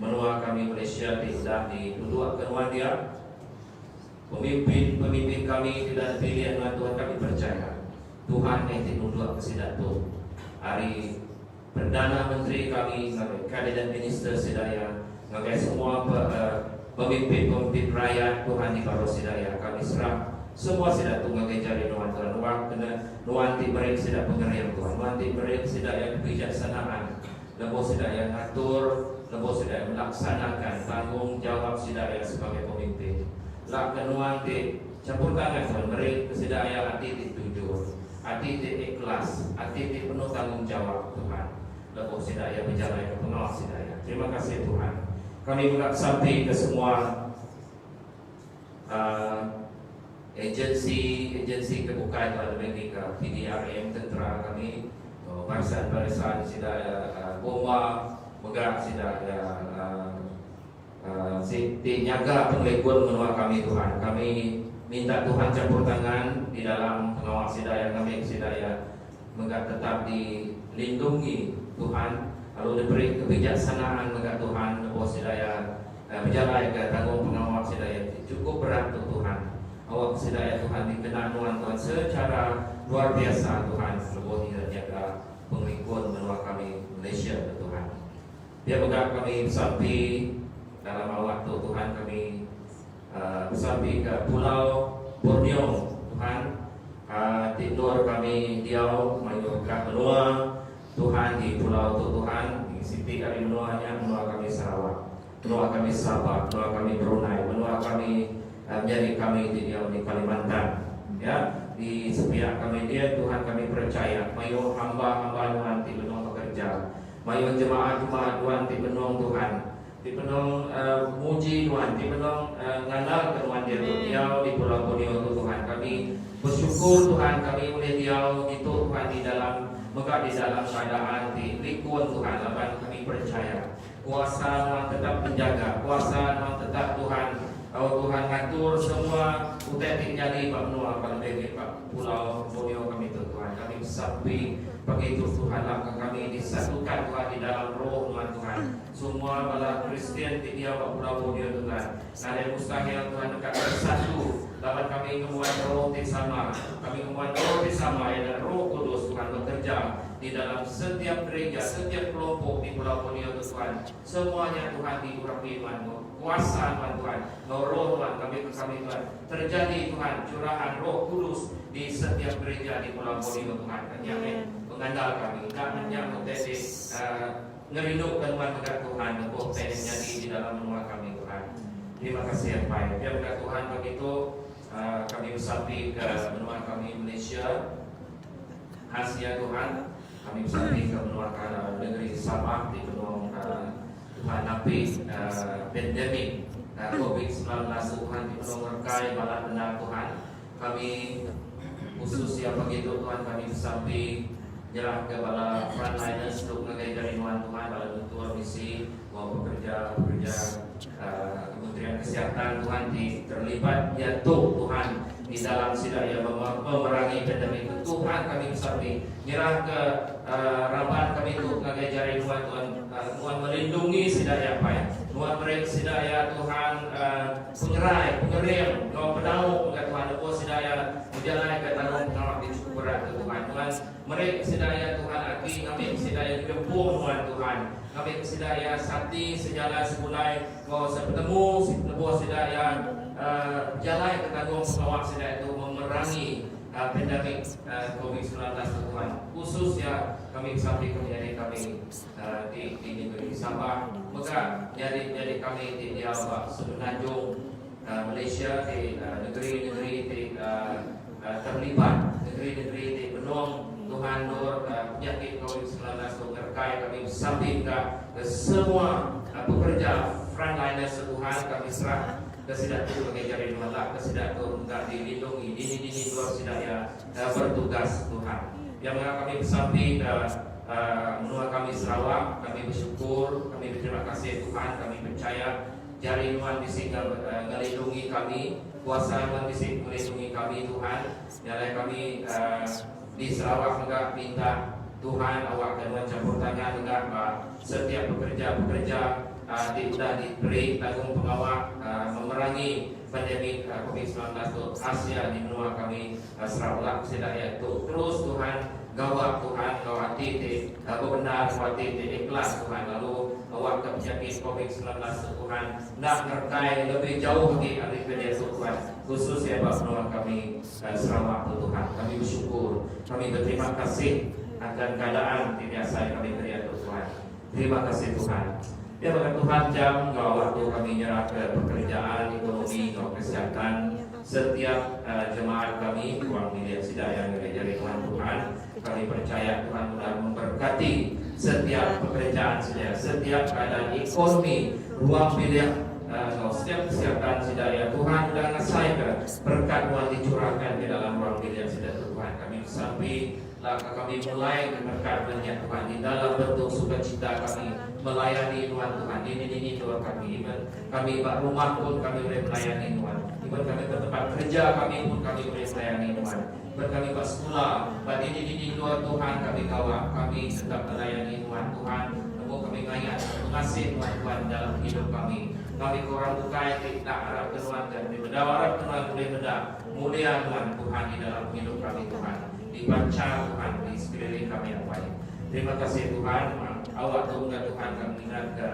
S2: menua kami Malaysia tidak diduduk kenuan dia. Pemimpin kami tidak dipilih oleh Tuhan, kami percaya Tuhan yang diduduk kesidatu. Hari Perdana Menteri kami, Kabinet Minister Sedaya, ngagai semua pemimpin rakyat Tuhan di Baro Sedaya, kami serah semua sedatu ngagai jari Tuhan Tuhan. Nuan ti mereka sedang pengertian Tuhan, nuan ti mereka sedang kebijaksanaan, lebo sedang ngatur, lebo sedang melaksanakan tanggung jawab sedang sebagai pemimpin. Lak kenuan ti campur tangan Tuhan, mereka sedang hati jujur, hati ikhlas, hati penuh tanggung jawab Tuhan. Lebo sedang berjalan ke pengawas sedang. Terima kasih Tuhan. Kami sampai ke semua agensi kebukaan Tuhan Amerika, PDRM, tentera kami, barisan sudah bomba, megah sudah nyaga penglekun menua kami Tuhan. Kami minta Tuhan campur tangan di dalam pengawal sidaya kami, sidaya megah tetap dilindungi Tuhan. Lalu diberi kebijaksanaan megah Tuhan, bahwa sidaya berjalan ke tanggung pengawal sidaya cukup berat untuk Tuhan. Awak sedaya Tuhan dikenal Tuhan secara luar biasa Tuhan. Lebih tidak jaga pengikut menua kami Malaysia Tuhan. Dia berkat kami sampai dalam waktu Tuhan kami sampai ke Pulau Borneo Tuhan. Tidur kami Diau mayu ke menua Tuhan di Pulau Tuhan di Siti kami menuanya menua kami Sarawak, menua kami Sabah, menua kami Brunei, menua kami menjadi kami di Kalimantan, ya di sepiak kami dia Tuhan kami percaya, mayu hamba-hamba Tuhan di benong bekerja, mayu jemaat Tuhan di benong Tuhan, di benong muji Tuhan, di benong ngandal Tuhan dia di Pulau Borneo Tuhan. Kami bersyukur Tuhan kami boleh diau itu Tuhan di dalam maka di dalam keadaan di lingkungan Tuhan, lapan kami percaya kuasa Tuhan tetap menjaga, kuasa Tuhan tetap Tuhan. Kalau Tuhan ngatur semua utek jadi Pak Menua pada bagi Pak Pulau Borneo kami Tuhan. Kami sampai begitu Tuhan langkah kami disatukan Tuhan di dalam roh Tuhan. Semua bala Kristian di dia Pak Pulau Borneo Tuhan. Ada yang mustahil Tuhan dekat bersatu. Lawan kami kemuan roh di sama. Kami kemuan roh di sama dan roh kudus Tuhan bekerja di di dalam setiap gereja, setiap kelompok di Pulau Borneo Tuhan. Semuanya Tuhan diurapi Tuhan, kuasa Tuhan, roh Tuhan kami Tuhan. Terjadi Tuhan curahan Roh Kudus di setiap gereja di Pulau Borneo Tuhan. Kami mengandal kami, dan hanya menjadi ngerindukan Tuhan untuk jadi di dalam rumah kami Tuhan. Terima kasih yang baik. Biar Tuhan begitu kami bersapi ke benua kami Malaysia, Asia Tuhan. Kami bersapi ke benua negeri Sabah di benua Tuhan napi pandemik COVID-19 Tuhan di benua Merkai balat benar Tuhan. Kami khusus yang begitu Tuhan kami bersapi nyerah ke bala frontliners untuk mengagai dari Tuhan bala tuan misi maupun pekerja Kementerian Kesehatan Tuhan terlibat nyatu Tuhan di dalam sidaya memerangi pandemik itu. Tuhan kami bersapi nyerah ke raban kami untuk mengagai dari Tuhan Tuhan melindungi sidaya apa ya Tuhan mereka sidaya Tuhan pengerai pengerim pedau Tuhan lepas sidaya menjalani ke tanah pengawak di cukup berat Tuhan mereka sidaya Tuhan aki kami sidaya gempung Tuhan kami sidaya sakti sejalan sebulai kau bertemu lepas sidaya jalan ke tanggung pengawak sidaya itu memerangi pandemik COVID-19 Tuhan. Khususnya kami sampai menjadi kami di negeri Sabah, maka jadi kami di Semenanjung Malaysia di negeri-negeri terlibat, negeri-negeri di benung Tuhan Nur penyakit COVID-19 terkait kami sampai ke semua pekerja frontliners Tuhan kami serah kesidak itu bagi jari Tuhan lah kesidak itu enggak dilindungi dini luar sidak ya bertugas Tuhan yang kami bersampi menua kami Sarawak kami bersyukur kami berterima kasih Tuhan kami percaya jari Tuhan bisa melindungi kami kuasa Tuhan bisa melindungi kami Tuhan yang kami di Sarawak enggak minta Tuhan awak dan campur tangan enggak setiap pekerja sudah diberi tanggung pengawal memerangi pandemi COVID-19 untuk Asia di benua kami Sarawak sedaya itu terus Tuhan gawat Tuhan gawat titik benar gawat titik ikhlas Tuhan lalu awak penyakit COVID-19 Tuhan nak ngerkai lebih jauh lagi daripada Tuhan khusus ya benua kami Sarawak Tuhan kami bersyukur kami berterima kasih akan keadaan tidak saya kami beri Tuhan terima kasih Tuhan. Ya bahkan Tuhan jam waktu kami nyerah ke pekerjaan, ekonomi, kesehatan setiap jemaat kami ruang milik sidaya dari Tuhan kami percaya Tuhan sudah memberkati setiap pekerjaan sidaya, setiap keadaan ekonomi ruang milik setiap kesehatan sidaya Tuhan sudah ngasaikan berkat Tuhan dicurahkan di dalam ruang milik sidaya Tuhan kami sampai kami mulai berkat banyak Tuhan di dalam bentuk sukacita kami melayani Tuhan ini Tuhan kami bak rumah pun kami boleh melayani Tuhan kami ke tempat kerja kami pun kami boleh melayani Tuhan kami bak sekolah bak ini Tuhan kami kawal kami tetap melayani Tuhan namun kami ingat mengasih Tuhan dalam hidup kami korang bukai tidak harap Tuhan dan berdawarap Tuhan boleh beda mulia Tuhan di dalam hidup kami Tuhan dibaca Tuhan di sekeliling kami yang baik. Terima kasih Tuhan. Awak tunggu Tuhan kami ingat ke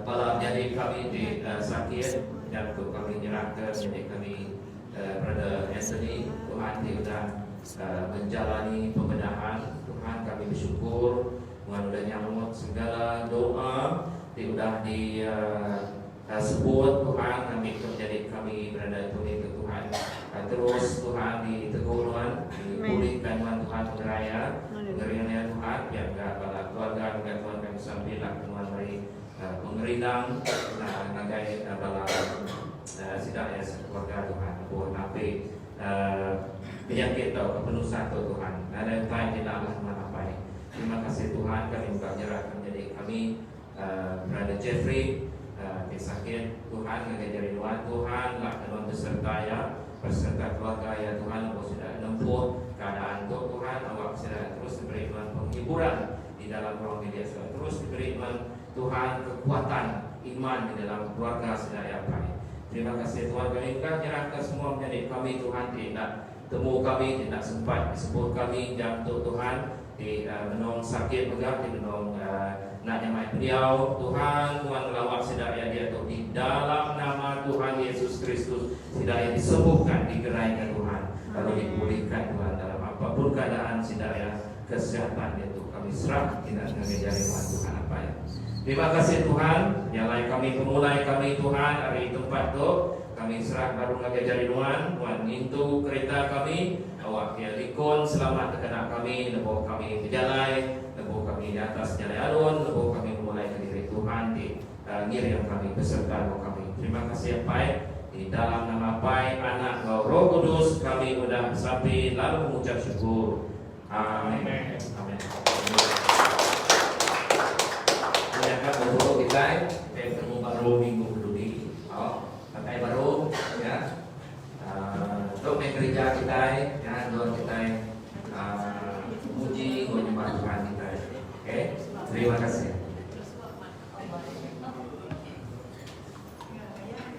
S2: bala jadi kami di sakit dan untuk kami nyerahkan jadi kami Brother Anthony Tuhan dia sudah menjalani pembedahan Tuhan kami bersyukur Tuhan sudah nyambut segala doa dia sudah disebut Tuhan kami menjadi kami berada Anthony ke Tuhan terus Tuhan ditegur Tuhan dipulihkan Tuhan pengeraya pengeringan Tuhan biar bala keluarga juga Tuhan kami sambilah Tuhan beri pengeridang nagai bala sidaya keluarga Tuhan buat napi penyakit atau kepenuhan Tuhan ada yang lain tidaklah menapai terima kasih Tuhan kami juga menyerahkan menjadi kami Brother Jeffrey sakit Tuhan ngajari Tuhan lah Tuhan beserta ya beserta keluarga ya Tuhan awak sudah nempuh keadaan Tuhan awak sudah terus diberi Tuhan penghiburan di dalam ruang media terus diberi Tuhan kekuatan iman di dalam keluarga sudah yang baik terima kasih Tuhan kami juga menyerahkan semua menjadi kami Tuhan tidak temu kami tidak sempat disebut kami jam Tuhan di menong sakit juga di menong nak nyamai beliau Tuhan melawat sedaya dia tu di dalam nama Tuhan Yesus Kristus sedaya disembuhkan digeraikan Tuhan lalu dipulihkan Tuhan dalam apapun keadaan sedaya kesehatan itu kami serah tidak menjadi Tuhan apa ya. Terima kasih Tuhan yang lain kami pemulai kami Tuhan hari tempat tu kami serah baru ngajari Tuhan nintu kereta kami awak dia likon selamat terkena kami lebo kami berjalan lebo kami di atas jalan alun lebo kami mulai ke diri Tuhan di ngirim kami beserta kami. Terima kasih Pai di dalam nama Pai Anak Roh Kudus kami sudah sampai lalu mengucap syukur. Amin. Amin. Menyakat baru kita ketemu baru minggu kedua. Pakai baru ya. Untuk gereja kita ya, doa kita memuji menyembah Tuhan kita. Oke, terima kasih.